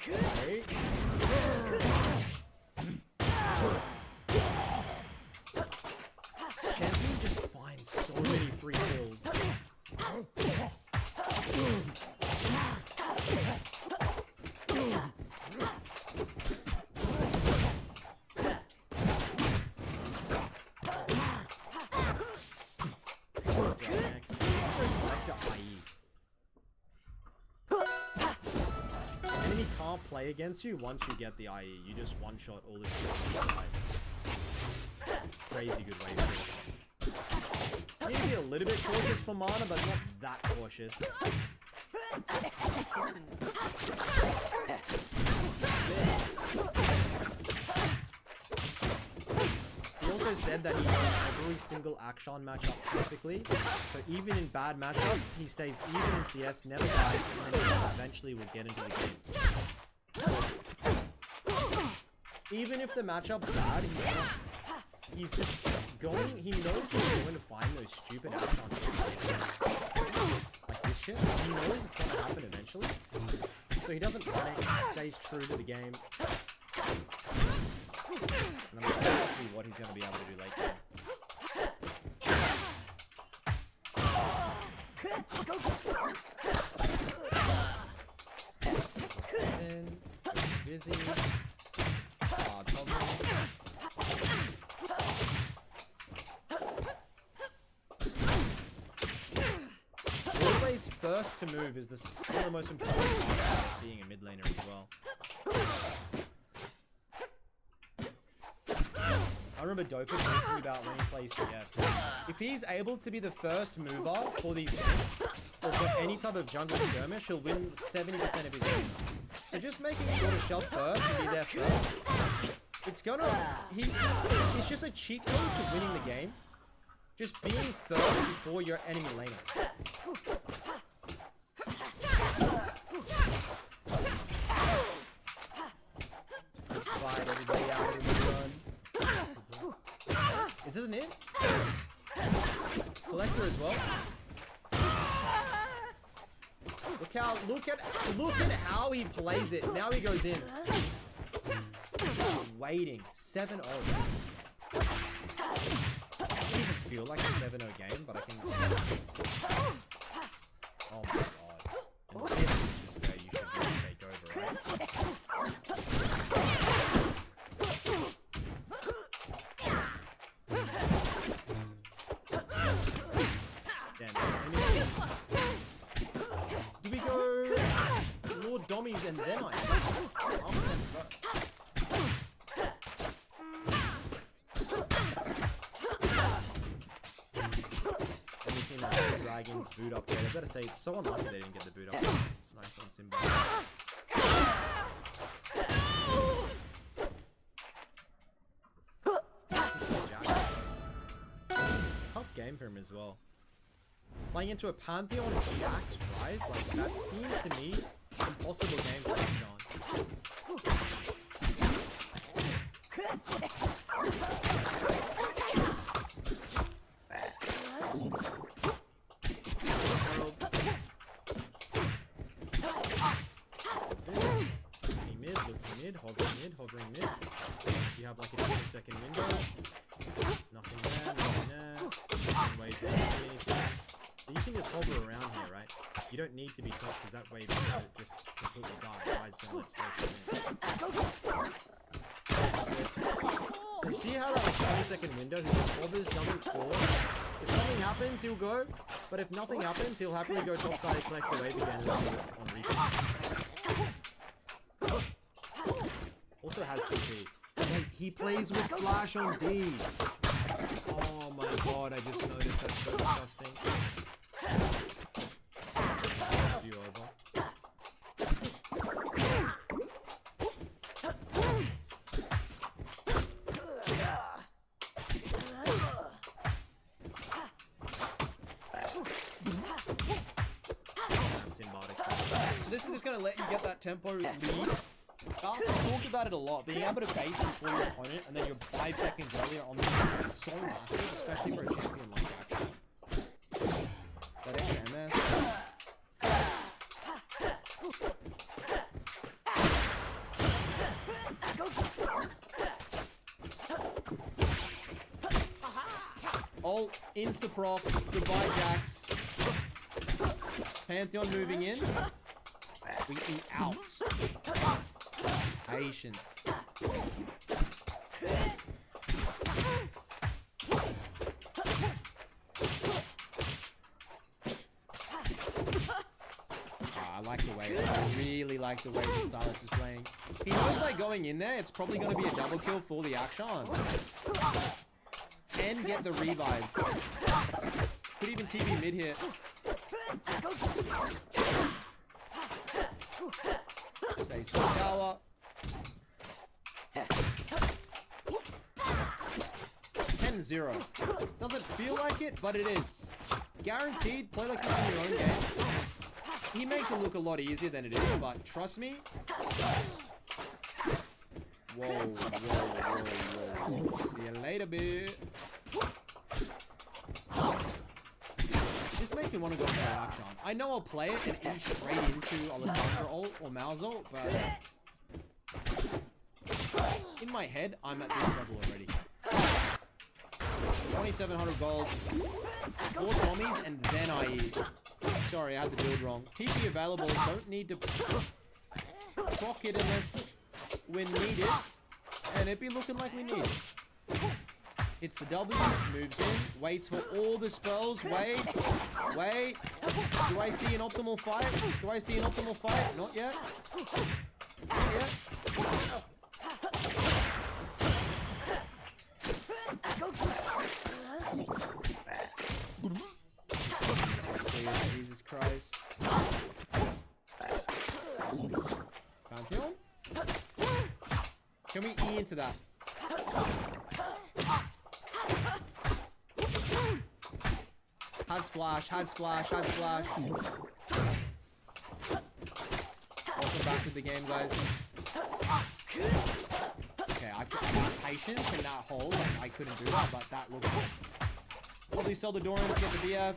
[SPEAKER 4] Okay. Champion just finds so many free kills. Enemy can't play against you once you get the IE. You just one-shot all this shit. Crazy good way to do it. You need to be a little bit cautious for mana, but not that cautious. He also said that he knows every single Akshan matchup perfectly, so even in bad matchups, he stays even in CS, never dies, and then eventually will get into the game. Even if the matchup's bad, he's just going, he knows he's going to find those stupid Akshan hits. Like this shit, he knows it's going to happen eventually, so he doesn't panic, he stays true to the game. And I'm excited to see what he's going to be able to do late game. Then, busy. Always first to move is one of the most important parts of being a mid laner as well. I remember Dopa talking about when he plays TF. If he's able to be the first mover for these games, or for any type of jungle skirmish, he'll win 70% of his games. So just making sure to shove first and be there first, it's just a cheat code to winning the game. Just being first before your enemy laner. Divide everybody out, everybody run. Is it an in? Collector as well. Look at how he plays it. Now he goes in. Just waiting. 7-0. It doesn't even feel like a 7-0 game, but I can. Oh my god. And this is just where you should really take over, right? Damn, homies and then I I'll them first. Anything that the Dragons boot up there. I better say, it's so unlucky they didn't get the boot up. It's nice on Simba. Tough game for him as well. Playing into a Pantheon Jax Rise, like that seems to me impossible game for him, John. Hovering mid. You have like a 20-second window. Nothing there. Wait, anything. So you can just hover around here, right? You don't need to be top because that way you just completely die. Why is so you see how that like 20-second window, he just hovers, doesn't fall. If something happens, he'll go. But if nothing happens, he'll happily go topside and collect the wave again and on replay. Also has TP. Like, he plays with flash on D. Oh my god, I just noticed that's so disgusting. You over. So this is just gonna let you get that tempo lead. I've talked about it a lot. Being able to base before your opponent and then you're 5 seconds earlier on the game is so massive, especially for a champion like Action. That extra MS. Ult, insta-proc, goodbye Jax. Pantheon moving in. We eat out. Patience. I like the way, I really like the way the Silence is playing. He knows by going in there, it's probably going to be a double kill for the action. And get the revive. Could even TP mid here. Stays for tower. 10-0. Doesn't feel like it, but it is. Guaranteed, play like this in your own games. He makes it look a lot easier than it is, but trust me. Whoa. See you later, bitch. This makes me want to go for action. I know I'll play it and eat straight into Alessandra ult or Mouse ult, but in my head, I'm at this level already. 2,700 gold, 4 Tommies, and then I eat. Sorry, I had the build wrong. TP available, don't need to proc it unless we need it, and it'd be looking like we need it. Hits the W, moves in, waits for all the spells, wait. Do I see an optimal fight? Not yet. Jesus Christ. Pantheon? Can we E into that? Has flash. Welcome back to the game, guys. Okay, I got patience in that hole, and I couldn't do that, but that looked good. Probably sell the Dorans, get the BF.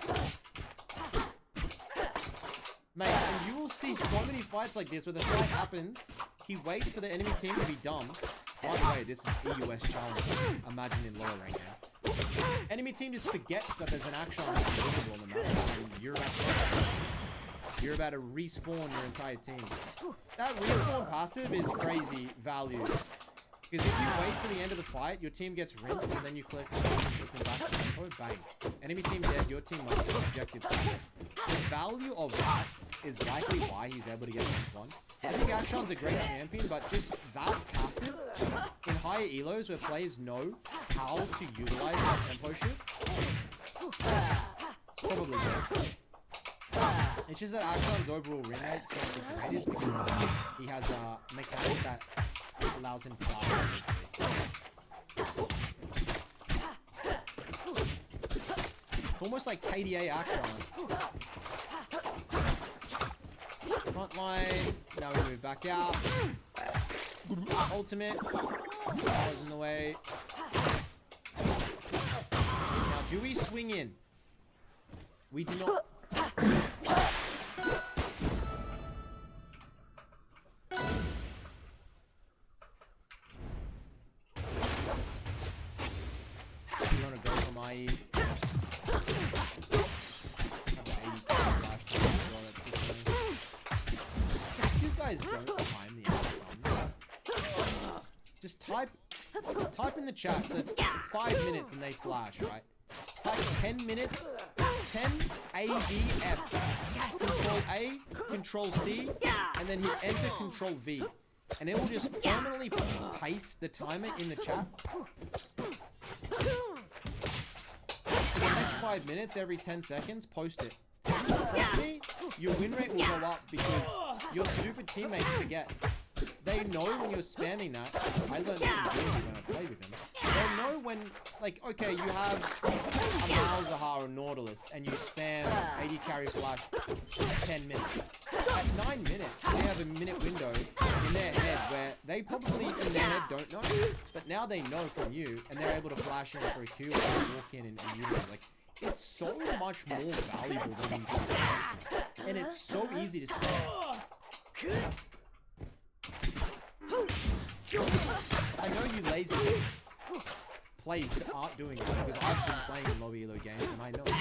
[SPEAKER 4] Mate, and you will see so many fights like this where the fight happens, he waits for the enemy team to be done. By the way, this is EUS challenge. Imagine in lower rank games. Enemy team just forgets that there's an action that's visible on the map, and you're about to respawn your entire team. That respawn passive is crazy value. Because if you wait for the end of the fight, your team gets rinsed, and then you click them back to tempo, bang. Enemy team dead, your team might get objective. The value of that is likely why he's able to get one. I think Action's a great champion, but just that passive in higher elos where players know how to utilize that tempo shift, it's probably good. It's just that Action's overall win rate is not the greatest because he has a mechanic that allows him to die. It's almost like KDA Action. Front line. Now we move back out. Ultimate. That was in the way. Now do we swing in? We do not. Just type in the chat, so it's 5 minutes and they flash, right? Type 10 minutes, 10 ADF, Control A, Control C, and then hit Enter, Control V. And it will just permanently paste the timer in the chat. For the next 5 minutes, every 10 seconds, post it. Trust me, your win rate will go up because your stupid teammates forget. They know when you're spamming that. I learned this from Jimmy when I played with him. They'll know when, like, okay, you have a Malzahar or Nautilus and you spam 80 carry flash 10 minutes. At 9 minutes, they have a minute window in their head where they probably in their head don't know. But now they know from you and they're able to flash in for a Q or walk in and utilize. Like, it's so much more valuable than you think. And it's so easy to spam. I know you lazy players that aren't doing it because I've been playing in lobby elo games and I know it.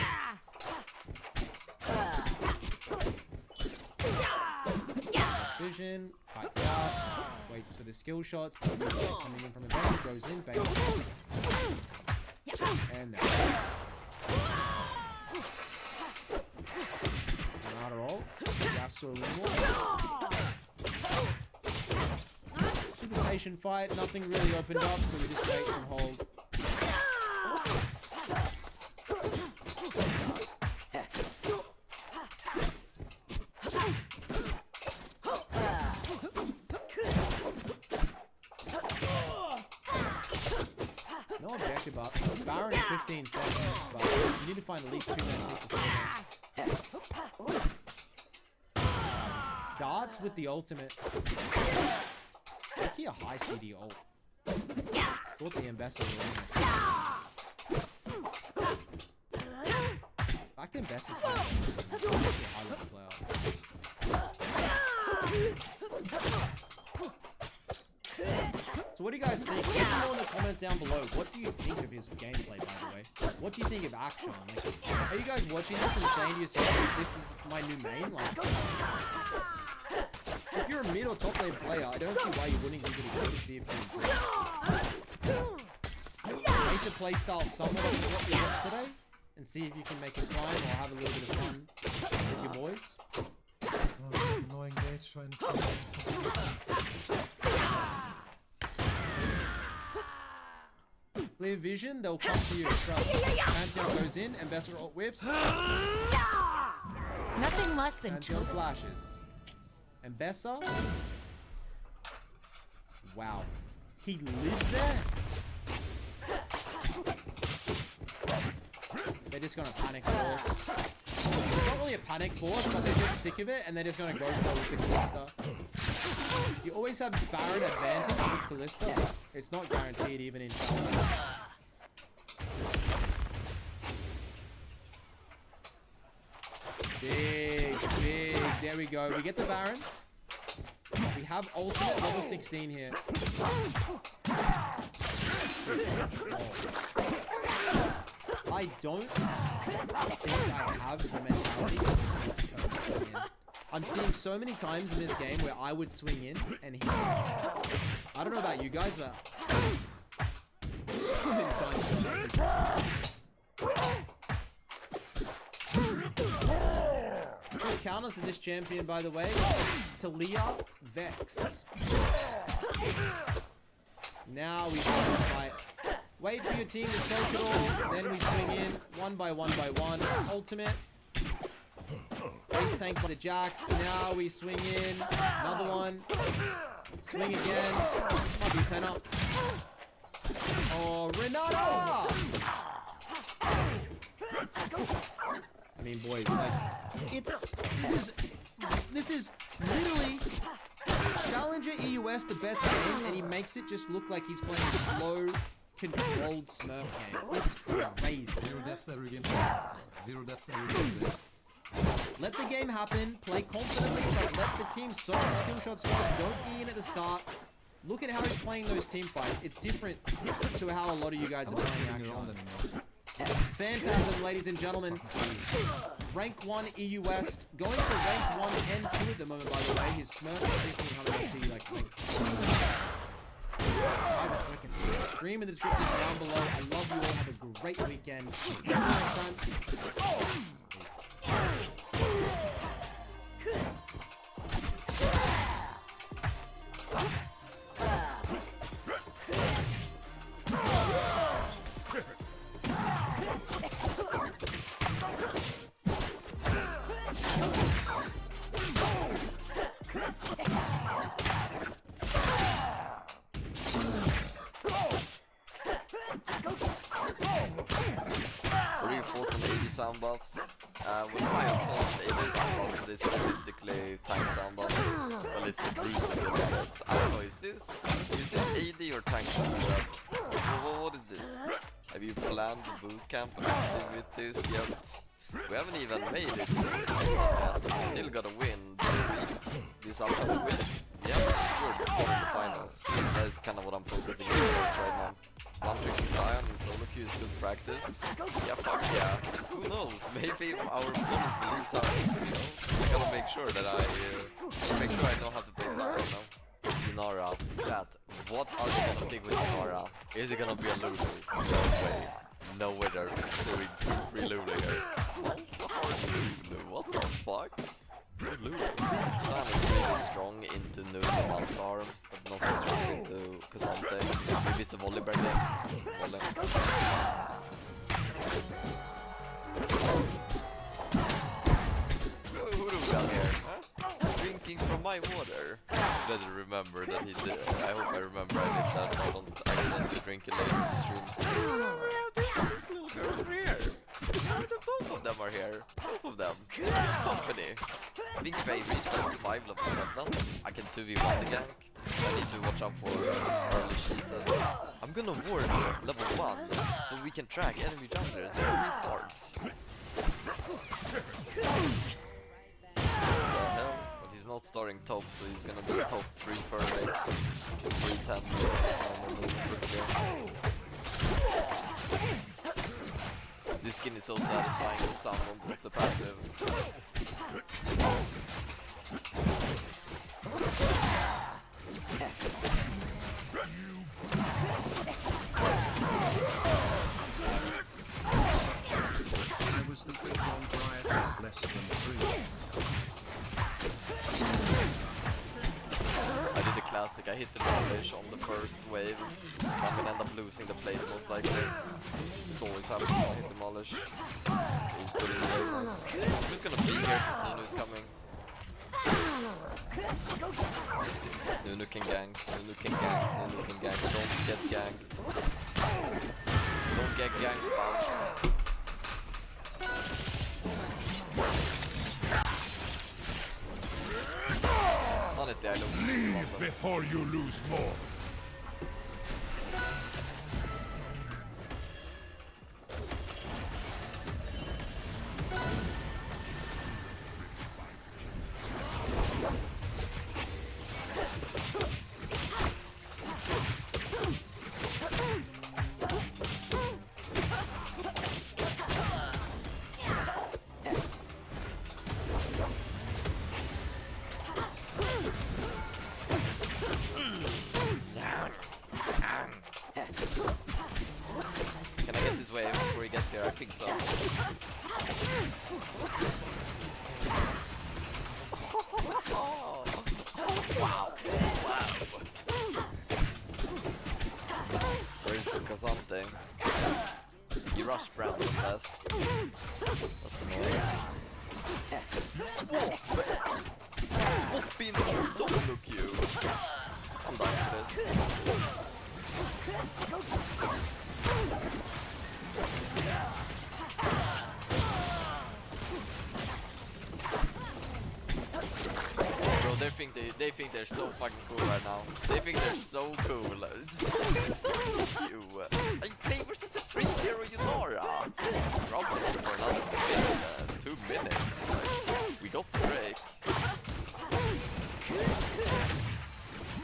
[SPEAKER 4] Vision, kites out, waits for the skill shots, coming in from a base, goes in, bang. And there. Not at all. Yasuo a little more. Super patient fight, nothing really opened up, so we just wait and hold. No objective up. Baron 15 seconds, but you need to find at least 2 minutes before starts with the ultimate. Actually a high CD ult. Thought the ambassador was back then best is high level player. So what do you guys think? Let me know in the comments down below. What do you think of his gameplay, by the way? What do you think of Action? Like, are you guys watching this and saying to yourself, this is my new main? Like, if you're a mid or top lane player, I don't see why you wouldn't give it a go to see if you improve. Base a playstyle somewhat of what you got today, and see if you can make it climb or have a little bit of fun with your boys.
[SPEAKER 6] No engage or anything.
[SPEAKER 4] Clear vision, they'll come to you. Pantheon goes in, and Besser ult whips.
[SPEAKER 7] Nothing less than
[SPEAKER 4] Pantheon flashes. And Besser. Wow. He lived there? They're just gonna panic force. It's not really a panic force, but they're just sick of it, and they're just gonna go for it with the Kalista. You always have Baron advantage with Kalista. It's not guaranteed even in challenge. Big. There we go. We get the Baron. We have ultimate level 16 here. I don't think I have the mentality. I'm seeing so many times in this game where I would swing in and he... I don't know about you guys, but... so many times. Good counters to this champion, by the way. Talia Vex. Now we fight. Wait for your team to soak it all. Then we swing in one by one by one. Ultimate. Ace tank by the Jax. Now we swing in. Another one. Swing again. Might be pen up. Oh, Renata! I mean, boys, like, this is literally Challenger EUS, the best game, and he makes it just look like he's playing a slow, controlled Smurf game. It's crazy.
[SPEAKER 6] 0 deaths every game. 0 deaths every game.
[SPEAKER 4] Let the game happen, play confidently, but let the team soak the skill shots first. Don't E in at the start. Look at how he's playing those team fights. It's different to how a lot of you guys are playing actually. Phantasm, ladies and gentlemen. Rank 1 EU West. Going for rank 1 and 2 at the moment, by the way. His Smurf is 1500 like rank 2. Stream in the description down below. I love you all. Have a great weekend.
[SPEAKER 7] Sound buffs. With my opponent, 80 sound buffs, it's realistically tank sound buffs. Well, it's the bruiser that does this. I don't know, is this AD or tank sound buffs? What is this? Have you planned the boot camp with this yet? We haven't even made it yet. We still gotta win this week. This upcoming week. Yeah, sure, it's part of the finals. That's kind of what I'm focusing on right now. One trick Zion in solo queue is good practice. Yeah, fuck yeah. Who knows? Maybe our opponents will lose out. You know? I gotta make sure that I know how to play Zion now. Inara, chat. What are they gonna pick with Inara? Is it gonna be a Lulu? No way. No way they're doing free Lulu here. What the fuck? Lulu. Zion is really strong into Nunu Malzarm, but not as strong into Kazante. Maybe it's a volley break there. Volley. Who do we got here? Huh? Drinking from my water. Better remember that he did. I hope I remember I did that. I didn't drink it later in the stream. This little girl over here. Both of them are here. Both of them. Company. I think if I reach level 5, level 7, I can 2v1 the gank. I need to watch out for early cheeses. I'm gonna ward level 1, so we can track enemy junglers when he starts. What the hell? But he's not starting top, so he's gonna be top 3 per rate. 310. This skin is so satisfying, the sound of the passive.
[SPEAKER 5] I was the big one Brian, less than 3.
[SPEAKER 7] I did the classic, I hit the damage on the first wave. I'm gonna end up losing the plate most likely. It's always happening, I hit demolish. He's putting it very nice. Who's gonna be here since Nunu's coming? Nunu can gank, Nunu can gank, Nunu can gank. Don't get ganked. Don't get ganked, bounce. Honestly, I don't leave
[SPEAKER 5] before you lose more.
[SPEAKER 7] think so. Wow. Where is Casante? You rush Brown the best. That's annoying. Swap! Swap in solo queue! I'm dying for this. Bro, they think they're so fucking cool right now. They think they're so cool. Just so you. I play versus a 3-0 Yunara. Rob's in for another 2 minutes. Like, we got the break.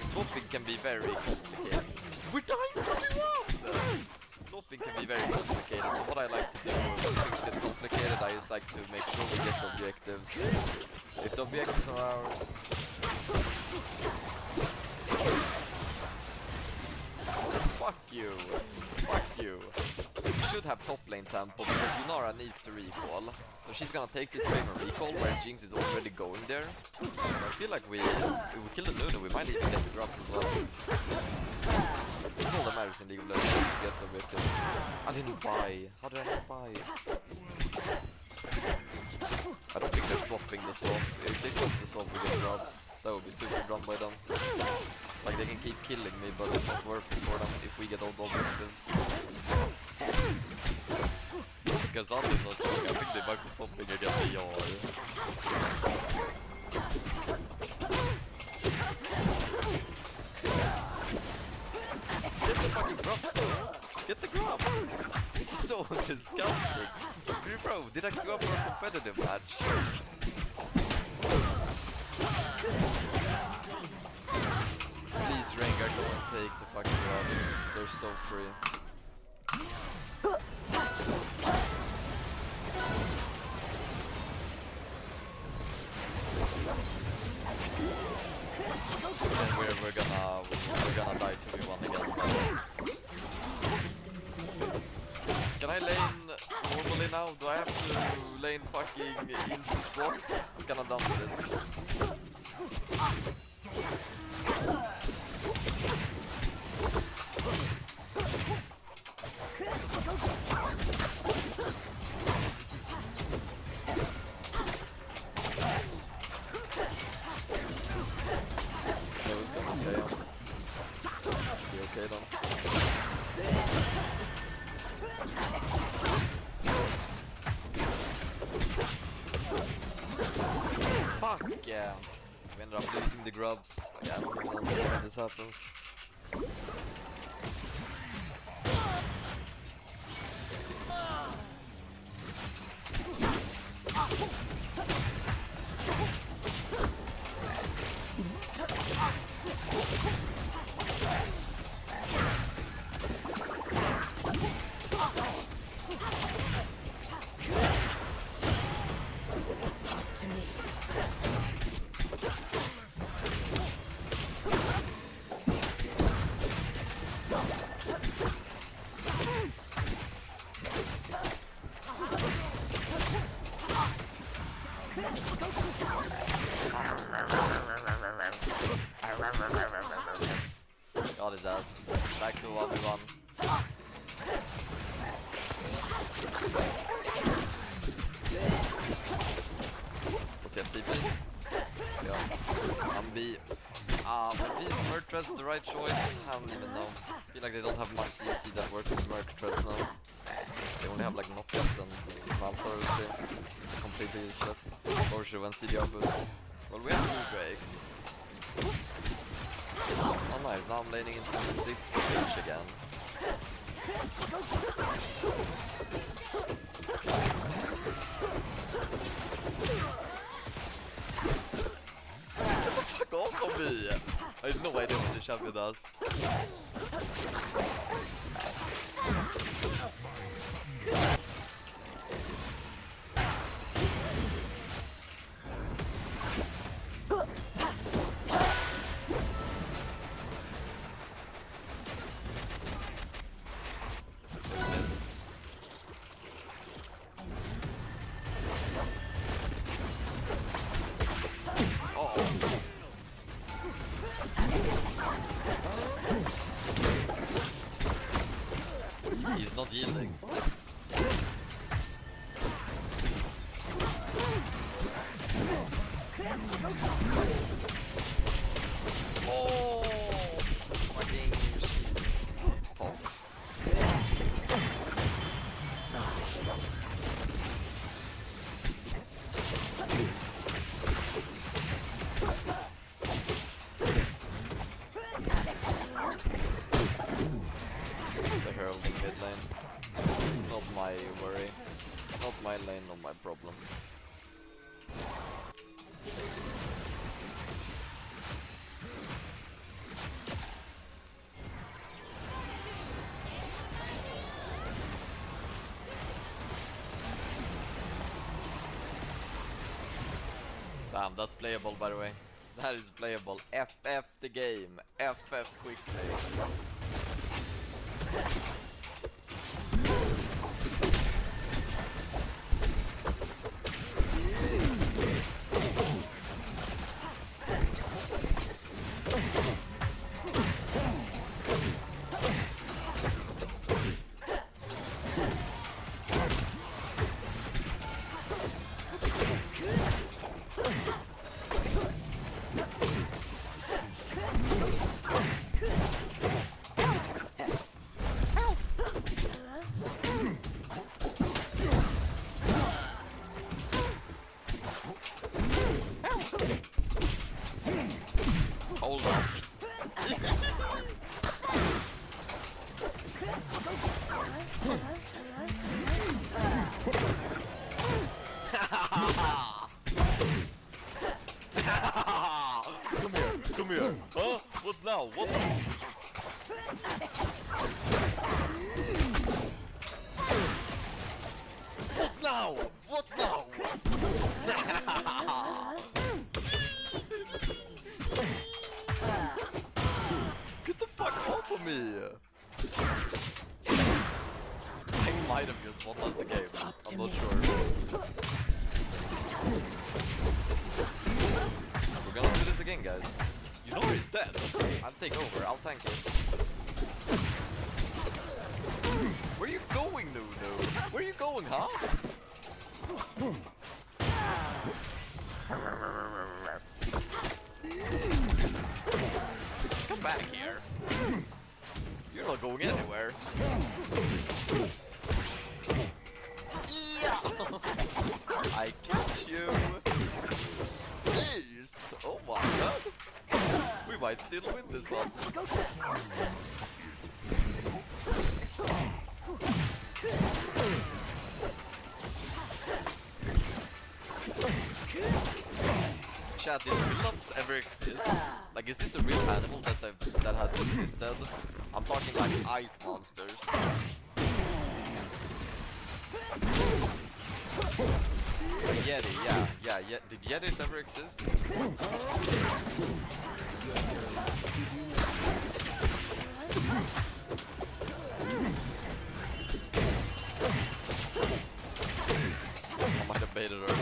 [SPEAKER 7] Swapping can be very complicated. We're dying to everyone! Swapping can be very complicated, so what I like to do when things get complicated, I just like to make sure we get the objectives. If the objectives are ours... Fuck you! Fuck you! We should have top lane tempo because Yunara needs to recall. So she's gonna take this wave and recall, whereas Jinx is already going there. I feel like if we kill the Luna, we might even get the drops as well. All that matters in League of Legends to get the objectives. I didn't buy. How did I not buy? I don't think they're swapping the swap. If they swap the swap we get drops, that would be super dumb by them. It's like they can keep killing me, but it's not working for them if we get all the objectives. Because I'm not sure. I think they might be swapping against the yard. Get the fucking drops though! Get the drops! This is so disgusting! Bro, did I go up for a competitive match? Please Rengar, don't take the fucking drops. They're so free. And we're gonna die 2v1 again. Can I lane normally now? Do I have to lane fucking into swap? I'm kinda done with it. Fuck yeah! We ended up losing the grubs. Like, I don't know when this happens. Got his ass. Back to 1v1. What's the FTP? Yeah. I'm B. But these Murtreds the right choice? I don't even know. I feel like they don't have much CC that works with Murtreds now. They only have like knockouts and Malsar completely useless. Or should when CDR boosts. Well, we have 2 breaks. Oh nice, now I'm laning into this bridge again. Get the fuck off of me! I have no idea what the champion does. He's not yielding. Oh, fucking pop. The herald in mid lane. Not my worry. Not my lane, not my problem. Damn, that's playable by the way. That is playable. FF the game. FF quick play. Hold on. Come here. Huh? What now? What now? What now? What now? Get the fuck off of me! I might have just won us the game. I'm not sure. We're gonna do this again, guys. You know he's dead. I'll take over. I'll tank it. Where are you going, Nuno? Where are you going, huh? Come back here. You're not going anywhere. Yeah! I catch you. Jeez! Oh my god. We might still win this one. Chat, did Willows ever exist? Like, is this a real animal that has existed? I'm talking like ice monsters. Yeti, yeah. Did Yetis ever exist? I might have baited her.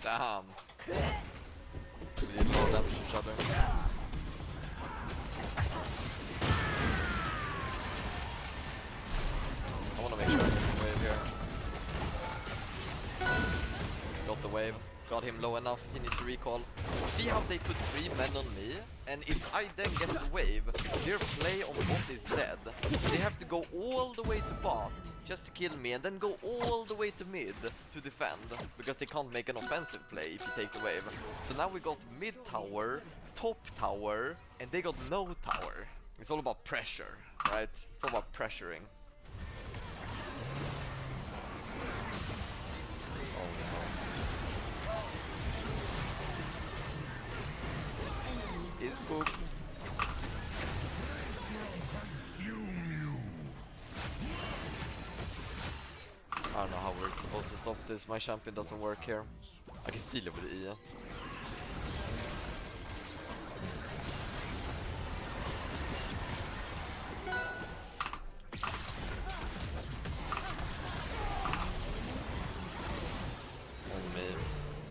[SPEAKER 7] Damn. We did low damage each other. I wanna make sure I get the wave here. Got the wave. Got him low enough. He needs to recall. See how they put 3 men on me? And if I then get the wave, their play on bot is dead. They have to go all the way to bot just to kill me and then go all the way to mid to defend because they can't make an offensive play if you take the wave. So now we got mid tower, top tower, and they got no tower. It's all about pressure, right? It's all about pressuring. Oh no. He's cooked.
[SPEAKER 8] Fume you.
[SPEAKER 7] supposed to stop this. My champion doesn't work here. I can steal it with the E.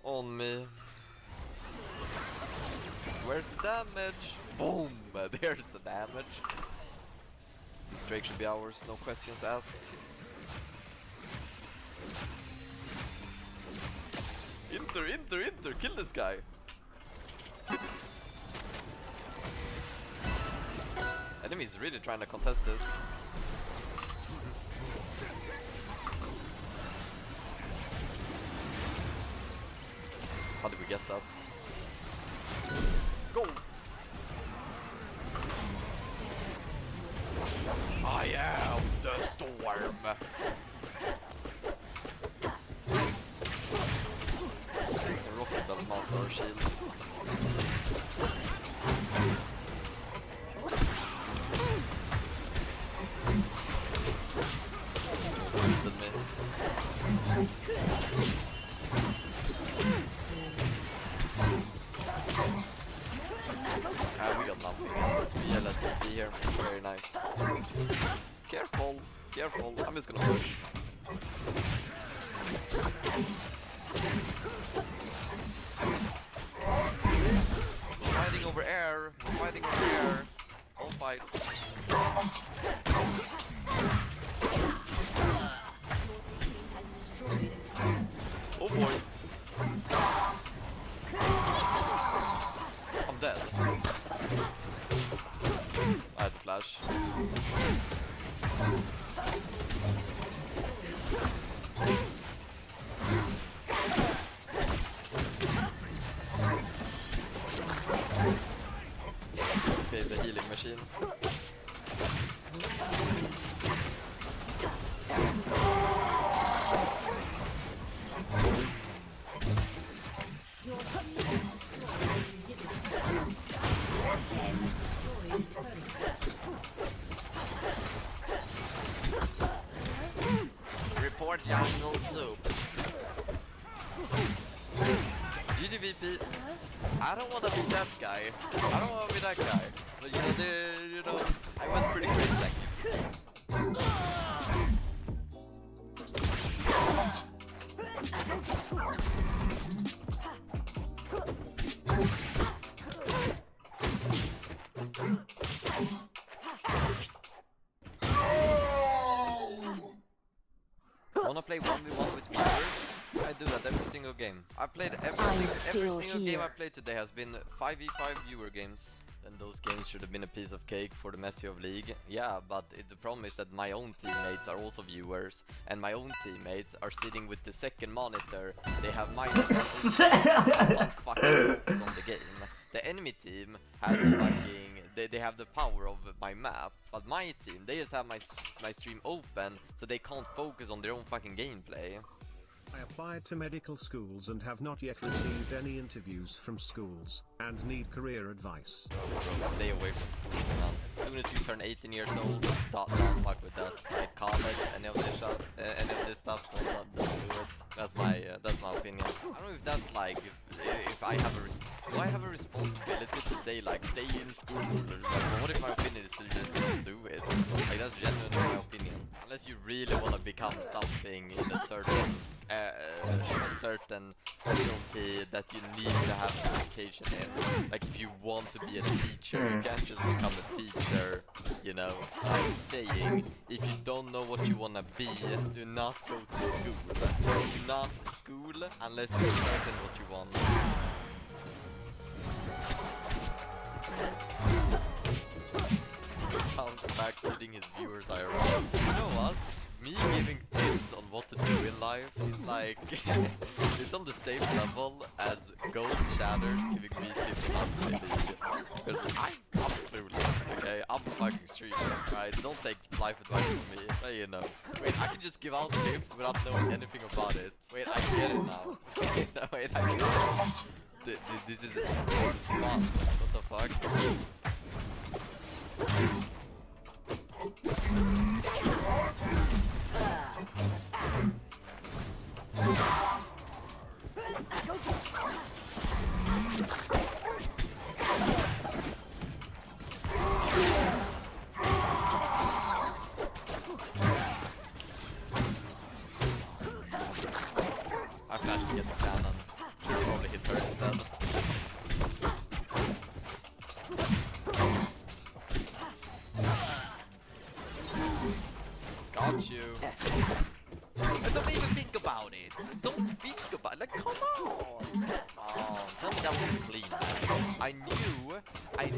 [SPEAKER 7] On me. Where's the damage? Boom! There's the damage. This Drake should be ours, no questions asked. Inter! Kill this guy! Enemy's really trying to contest this. How did we get that? Go! I am the storm! The rocket belt mounts our shield. We got nothing. Yeah, let's be here. Very nice. Careful. I'm just gonna push. Fighting over air. Don't fight. Oh boy. I'm dead. I had the flash. This guy is a healing machine. Report jungle soup. GDVP. I don't want to be that guy. I don't want to be that guy. But you know, I went pretty crazy like you. Wanna play 1v1 with viewers? I do that every single game. I played every single game I played today has been 5v5 viewer games. And those games should have been a piece of cake for the Messi of League. Yeah, but the problem is that my own teammates are also viewers, and my own teammates are sitting with the second monitor. They have my one fucking focus on the game. The enemy team has fucking they have the power of my map, but my team, they just have my stream open, so they can't focus on their own fucking gameplay.
[SPEAKER 5] I applied to medical schools and have not yet received any interviews from schools, and need career advice.
[SPEAKER 7] Stay away from schools, man. As soon as you turn 18 years old, don't fuck with that. Like college, any of this stuff, don't do it. That's my opinion. I don't know if that's like, if I have do I have a responsibility to say like, stay in school, or like, what if my opinion is to just don't do it? Like, that's genuinely my opinion. Unless you really want to become something in a certain specialty that you need to have education in. Like, if you want to be a teacher, you can't just become a teacher, you know. I'm saying, if you don't know what you want to be, do not go to school. Do not school unless you're certain what you want. Counts backseating his viewers IRL. You know what? Me giving tips on what to do in life is like, it's on the same level as Gold Shatters giving me tips on how to play League. Because I'm clueless, okay? I'm a fucking streamer, right? Don't take life advice from me, but you know. Wait, I can just give out tips without knowing anything about it. Wait, I get it now. Wait, I get it. This is fun. What the fuck? got you. And don't even think about it. Don't think about it. Like, come on. Oh, tell me that was clean. I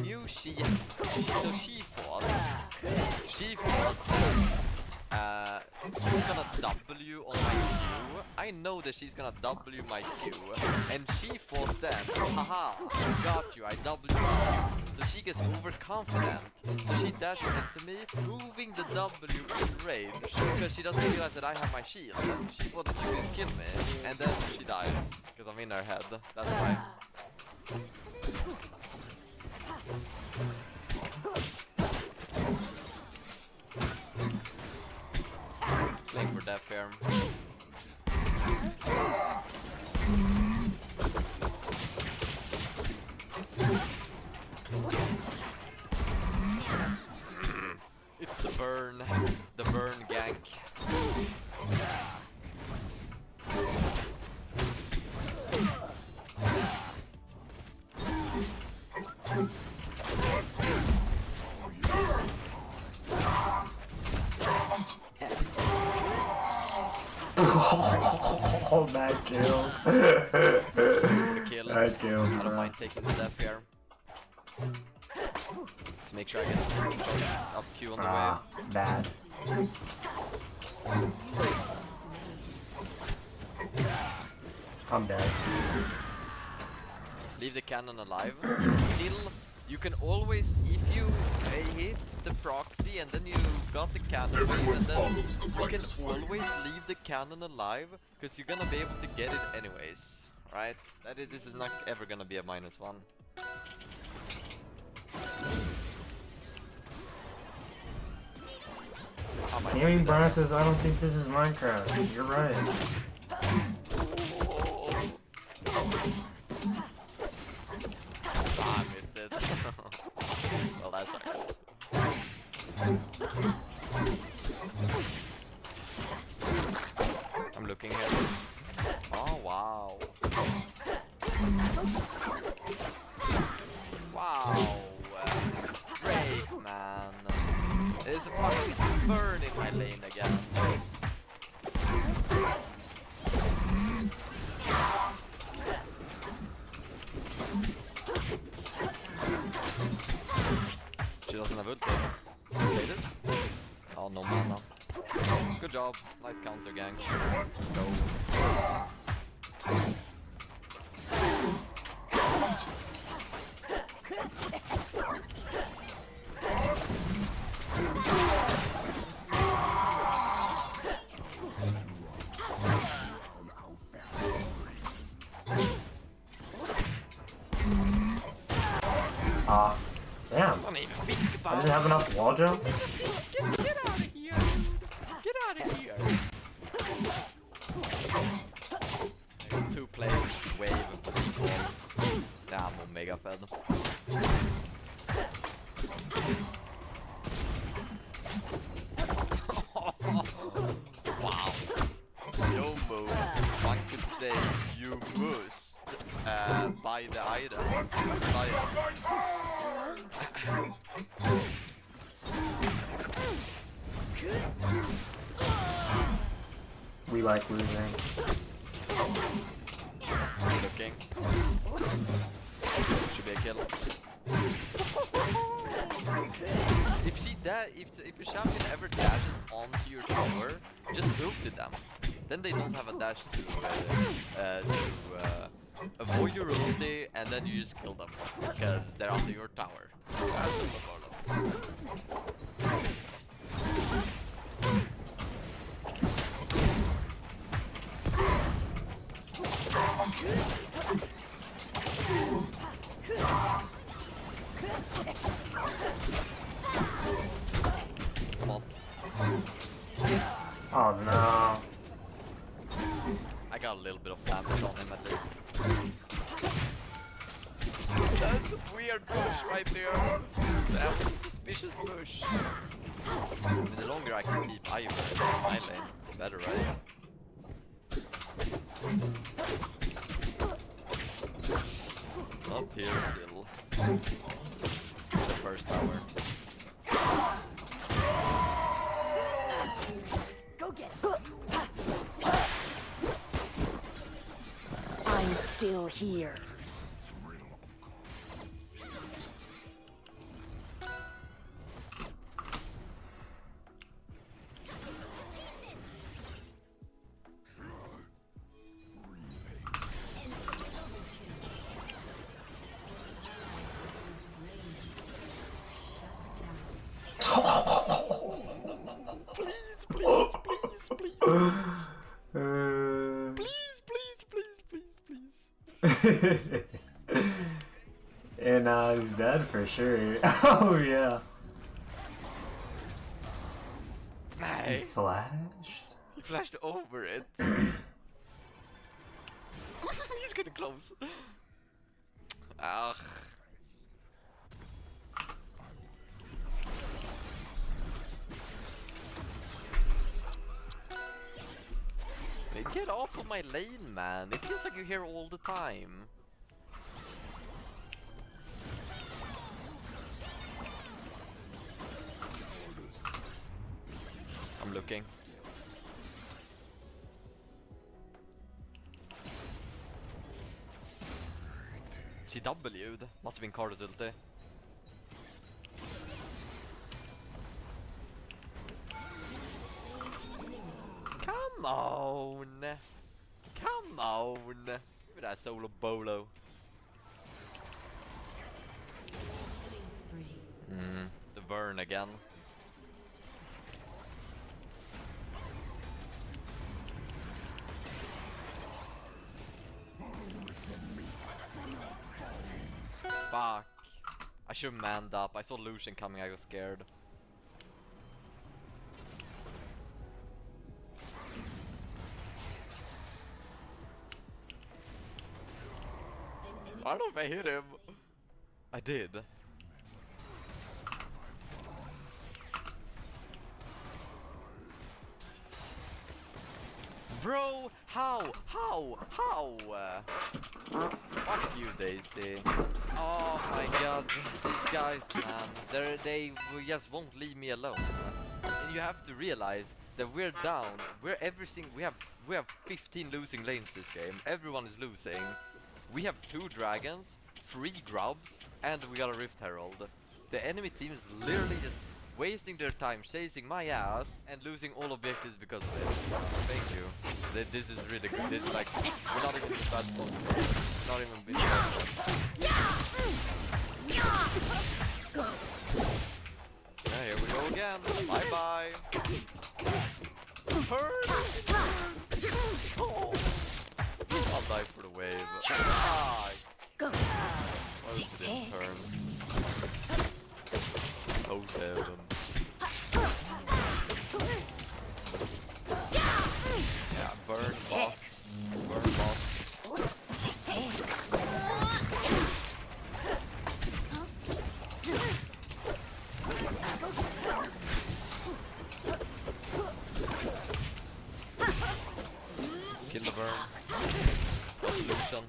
[SPEAKER 7] knew she thought she's gonna W on my Q. I know that she's gonna W my Q. And she thought then, haha, got you, I W your Q. So she gets overconfident. So she dashes into me, moving the W in range. Because she doesn't realize that I have my shield. She thought that she could kill me. And then she dies. Because I'm in her head. That's why. Playing for death here. It's the burn gank.
[SPEAKER 1] Oh, bad kill. Bad kill.
[SPEAKER 7] I don't mind taking the death here. Let's make sure I get up Q on the way.
[SPEAKER 1] Bad. I'm dead.
[SPEAKER 7] Leave the cannon alive. Still, you can always, if you hit the proxy and then you got the cannon wave, and then you can always leave the cannon alive, because you're gonna be able to get it anyways, right? This is not ever gonna be a -1.
[SPEAKER 1] Gaming Brian says, I don't think this is Minecraft. You're right.
[SPEAKER 7] I missed it. Well, that sucks. I'm looking here. Oh, wow. Wow. Great, man. There's a fucking burn in my lane again. She doesn't have ulti. Play this? Oh, no mana. Good job. Nice counter, gang. Let's go.
[SPEAKER 1] Damn. I didn't have enough wall jump.
[SPEAKER 7] Get out of here! Get out of here! Two players, wave, recall. Damn, Omega fed. Wow. No moves. One could say you must buy the item. Buy it.
[SPEAKER 1] We like losing.
[SPEAKER 7] Looking. Should be a kill. If a champion ever dashes onto your tower, just ulti them. Then they don't have a dash to avoid your ulti, and then you just kill them because they're under your tower. Come on.
[SPEAKER 1] Oh no.
[SPEAKER 7] I got a little bit of damage on him at least. That's a weird push right there. That was a suspicious push. I mean, the longer I can keep Ivor in my lane, the better, right? Not here still. The first tower.
[SPEAKER 8] still here.
[SPEAKER 7] Please, please, please, please. Please, please, please, please, please.
[SPEAKER 1] And he's dead for sure. Oh yeah. He
[SPEAKER 7] Nej,
[SPEAKER 1] flashed?
[SPEAKER 7] he flashed over it. He's getting close. Ugh. Hey, get off of my lane, man. It feels like you're here all the time. I'm looking. She W'd. Must have been Carter's ulti. Come on! Come on! Give me that solo bolo. The Vern again. Fuck. I should have manned up. I saw Lucian coming, I was scared. I don't know if I hit him. I did. Bro, how? Fuck you, Daisy. Oh my god, these guys, man, they just won't leave me alone. And you have to realize that we're down. We have 15 losing lanes this game. Everyone is losing. We have 2 dragons, 3 grubs, and we got a Rift Herald. The enemy team is literally just wasting their time chasing my ass and losing all objectives because of it. Thank you. This is really good. This, like, we're not even in bad spot. Not even in bad spot. Yeah, here we go again. Bye bye. First. Oh. I'll die for the wave. Ah. What was it in turn? 07. Yeah, burn boss. Burn boss. Kill the burn. Solution.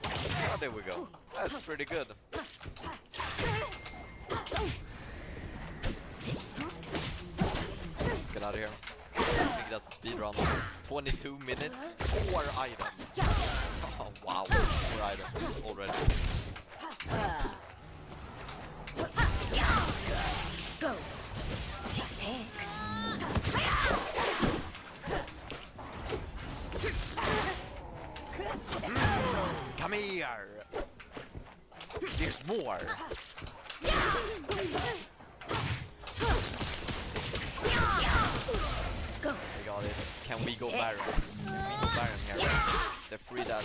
[SPEAKER 7] Ah, there we go. That's pretty good. Let's get out of here. I think that's speedrun. 22 minutes, 4 items. Oh wow, 4 items already.
[SPEAKER 8] Go.
[SPEAKER 7] Come here. There's more.
[SPEAKER 8] Go.
[SPEAKER 7] I got it. Can we go Baron? Can we go Baron here? They're free that.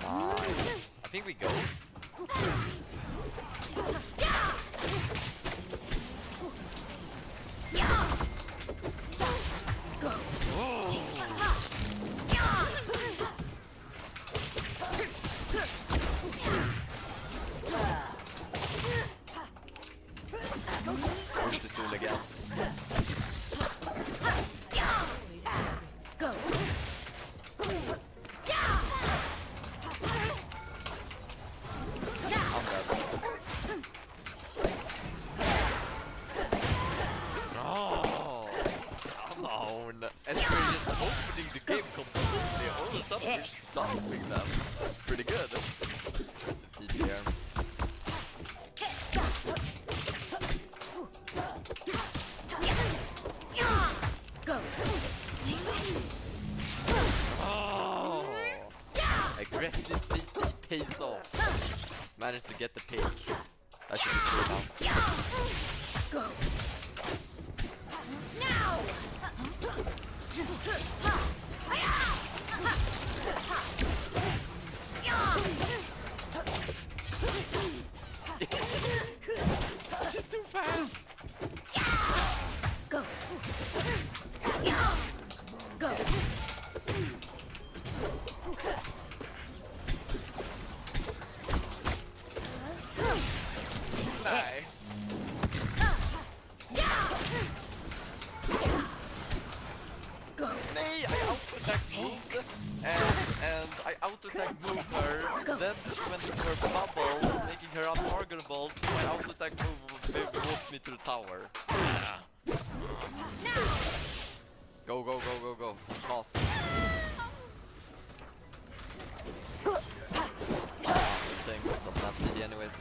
[SPEAKER 7] Nice. I think we go. Push the stool again.
[SPEAKER 8] Go.
[SPEAKER 7] I'm dead. though. Managed to get the pick. That should be free now.
[SPEAKER 8] Go. Now.
[SPEAKER 7] She's too fast.
[SPEAKER 8] Go. Go.
[SPEAKER 7] Nej. Nej, I auto-attack moved and I auto-attack moved her. Then she went into her bubble, making her untargetable. So my auto-attack move walked me to the tower. Go, go, go, go, go. Smart. Thing doesn't have CD anyways.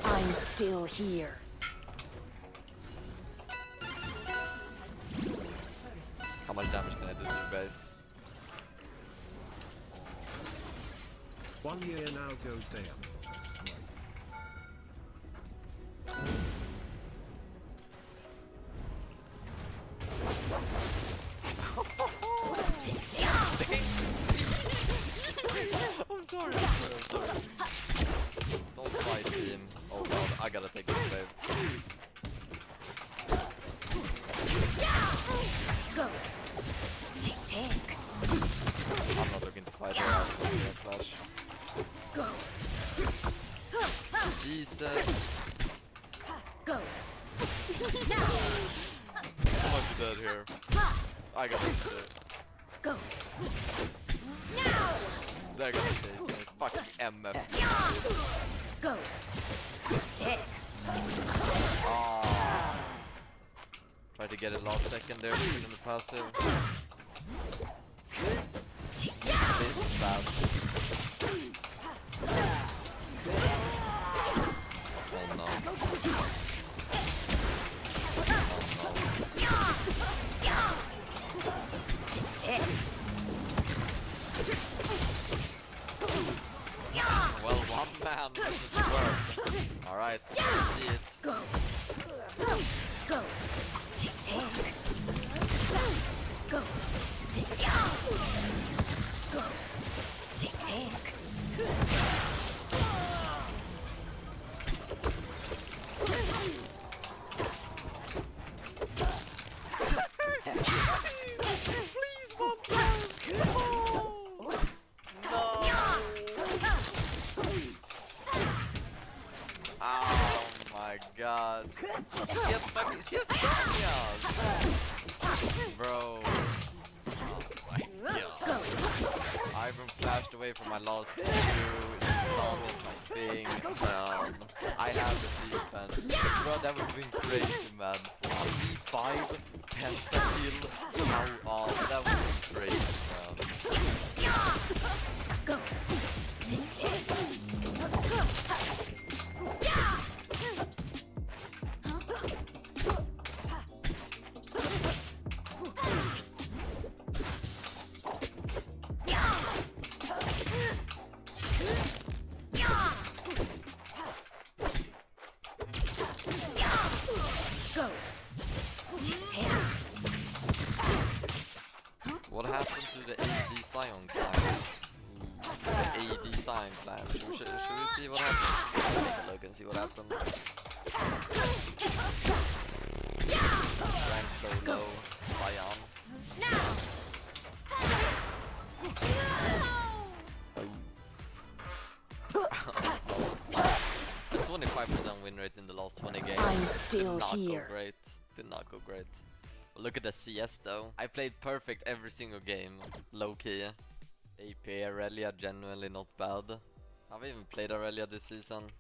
[SPEAKER 8] I'm still here.
[SPEAKER 7] How much damage can I do to the base?
[SPEAKER 5] 1 year now go damn.
[SPEAKER 7] I'm sorry. Don't fight team. Oh god, I gotta take this wave.
[SPEAKER 8] Go. Tick.
[SPEAKER 7] I'm not looking to fight her out. Flash.
[SPEAKER 8] Go.
[SPEAKER 7] Jesus.
[SPEAKER 8] Go.
[SPEAKER 7] How much you dead here? I got it.
[SPEAKER 8] Go.
[SPEAKER 7] They're gonna chase me. Fucking MF.
[SPEAKER 8] Go. Tick.
[SPEAKER 7] Ah. Tried to get it last second there in the passive. This is bad. Oh no. Well, one man doesn't work. Alright, let's see it.
[SPEAKER 8] Go. Go. Tick. Go. Tick. Go. Tick.
[SPEAKER 7] Please, one time! No! Oh my god. She has Sonya's! Bro. Oh my god. I've been flashed away from my last few. Song is my thing. I have the defense. Bro, that would have been crazy, man. V5, pentakill. Oh, that would have been crazy, man.
[SPEAKER 8] Go.
[SPEAKER 7] What happened to the AD Scion clan? The AD Scion clan. Should we see what happened? Take a look and see what happened. Rank so low. Scion. A 25% win rate in the last 20 games.
[SPEAKER 8] I'm still
[SPEAKER 7] Did not
[SPEAKER 8] here.
[SPEAKER 7] Go great. Did not go great. Look at the CS though. I played perfect every single game. Low key. AP Aurelia genuinely not bad. Have I even played Aurelia this season?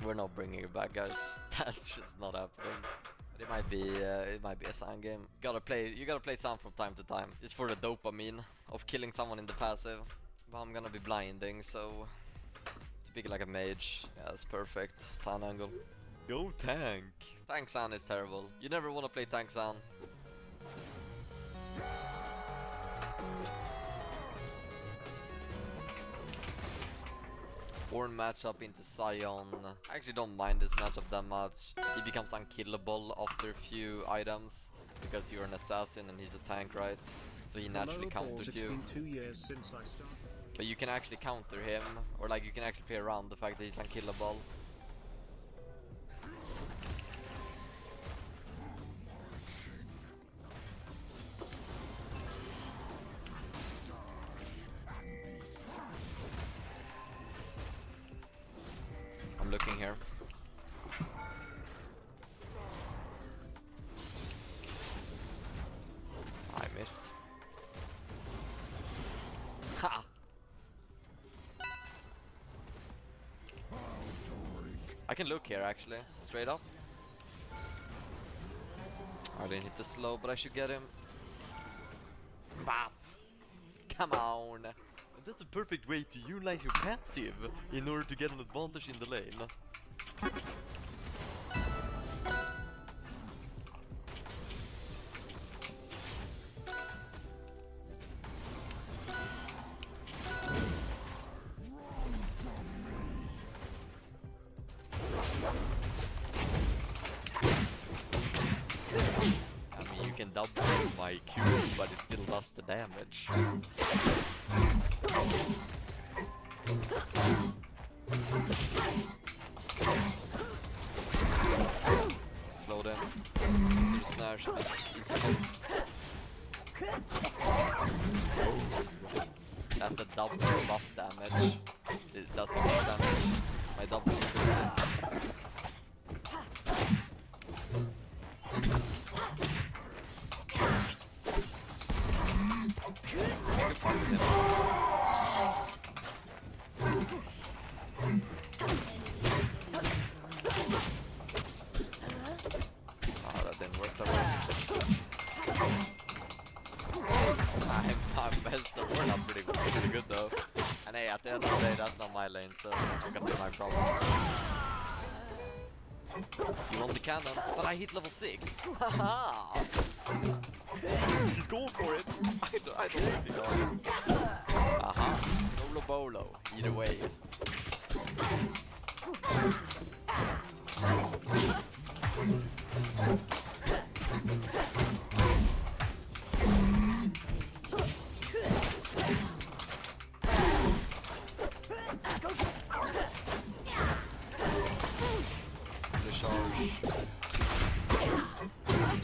[SPEAKER 7] We're not bringing it back, guys. That's just not happening. But it might be a Sam game. You gotta play Sam from time to time. It's for the dopamine of killing someone in the passive. But I'm gonna be blinding, so to pick like a mage. Yeah, that's perfect. San angle. Go tank. Tank San is terrible. You never wanna play Tank San. Ornn matchup into Sion. I actually don't mind this matchup that much. He becomes unkillable after a few items because you're an assassin and he's a tank, right? So he naturally counters you.
[SPEAKER 5] It's been 2 years since I started.
[SPEAKER 7] But you can actually counter him, or like you can actually play around the fact that he's unkillable. I'm looking here. I missed. Ha! I can look here actually, straight up. I didn't hit the slow, but I should get him. Bam! Come on! And that's a perfect way to utilize your passive in order to get an advantage in the lane. I can double my Q, but it still does the damage. Slow them. Through snare should be easy. That's a double buff damage. It does so much damage. My double is that didn't work that well. I messed the word up pretty good though. And hey, at the end of the day, that's not my lane, so it's not gonna be my problem. You want the cannon, but I hit level 6. Haha! He's going for it. I don't think he got it. Aha. Solo bolo. Either way. The charge.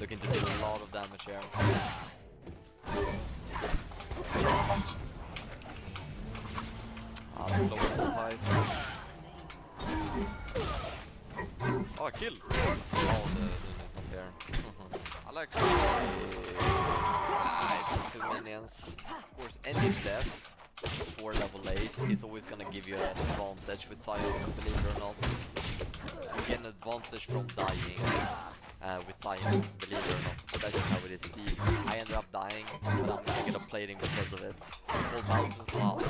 [SPEAKER 7] Looking to do a lot of damage here. Slow fight. Oh, kill! Oh, the is not there. I like nice, 2 minions. Of course, any death before level 8 is always gonna give you an advantage with Sion, believe it or not. You get an advantage from dying with Sion, believe it or not. That's just how it is. See, I ended up dying, but I'm gonna get a plating because of it. Full bounce as well.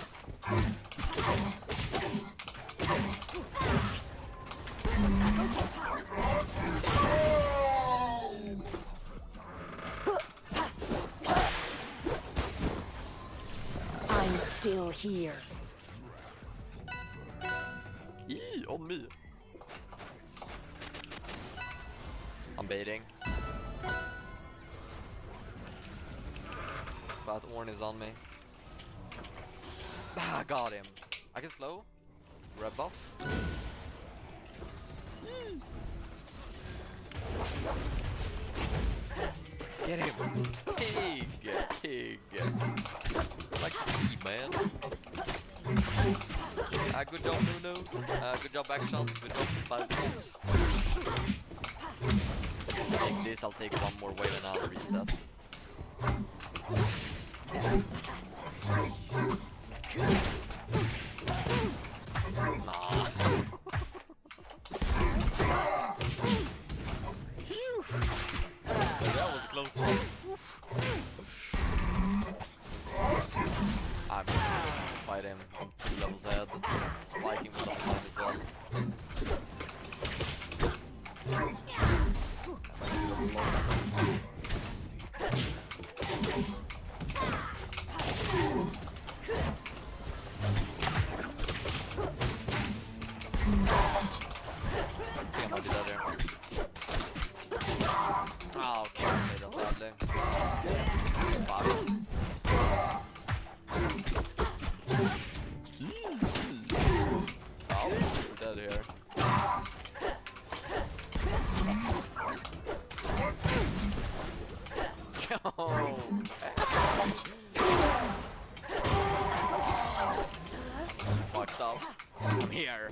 [SPEAKER 8] I'm still here.
[SPEAKER 7] Eee, on me. I'm baiting. But Ornn is on me. Ah, got him. I can slow. Red buff. Get him. Pig. Like to see, man. Good job, Nuno. Good job, Action. Good job, Baltus. Take this, I'll take one more wave and I'll reset. Nah. That was a close one. I'm gonna fight him 2 levels ahead. Spiking with the time as well. think I might be dead here. Oh, okay, I made that badly. Fuck. Oh, we're dead here. Go! Fucked up. I'm here.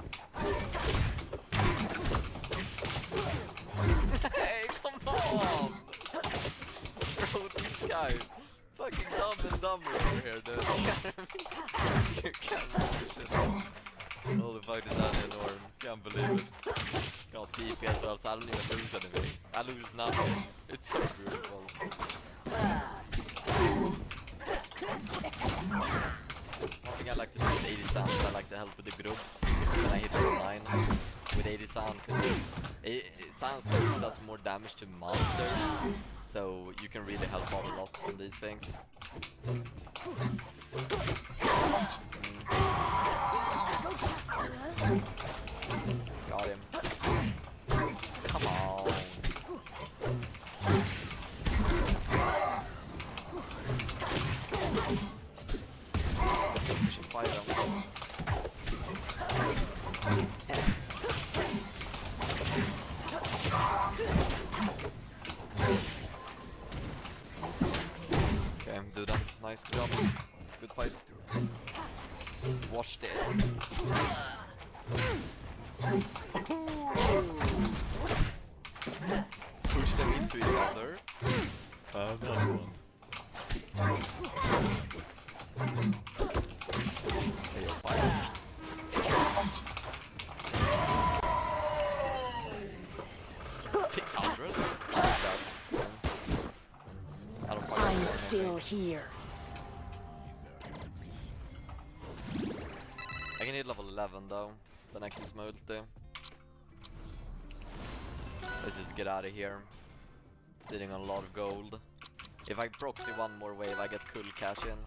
[SPEAKER 7] Hey, come on! Bro, these guys fucking dumb and dumber over here, dude. You can't believe it. Holy fuck, this is enorm. Can't believe it. Got TP as well, so I don't even lose anything. I lose nothing. It's so beautiful. One thing I like to do with 80 sound is I like to help with the groups when I hit level 9 with 80 sound, because it sounds like it does more damage to monsters, so you can really help out a lot on these things. Got him. Come on. We should fight them. Okay, do that. Nice job. Good fight. Watch this. Push them into each other. Another one. Hey, you're fine.
[SPEAKER 8] I'm still here.
[SPEAKER 7] I can hit level 11 though, then I can use my ulti. Let's just get out of here. Sitting on a lot of gold. If I proxy one more wave, I get cool cash in.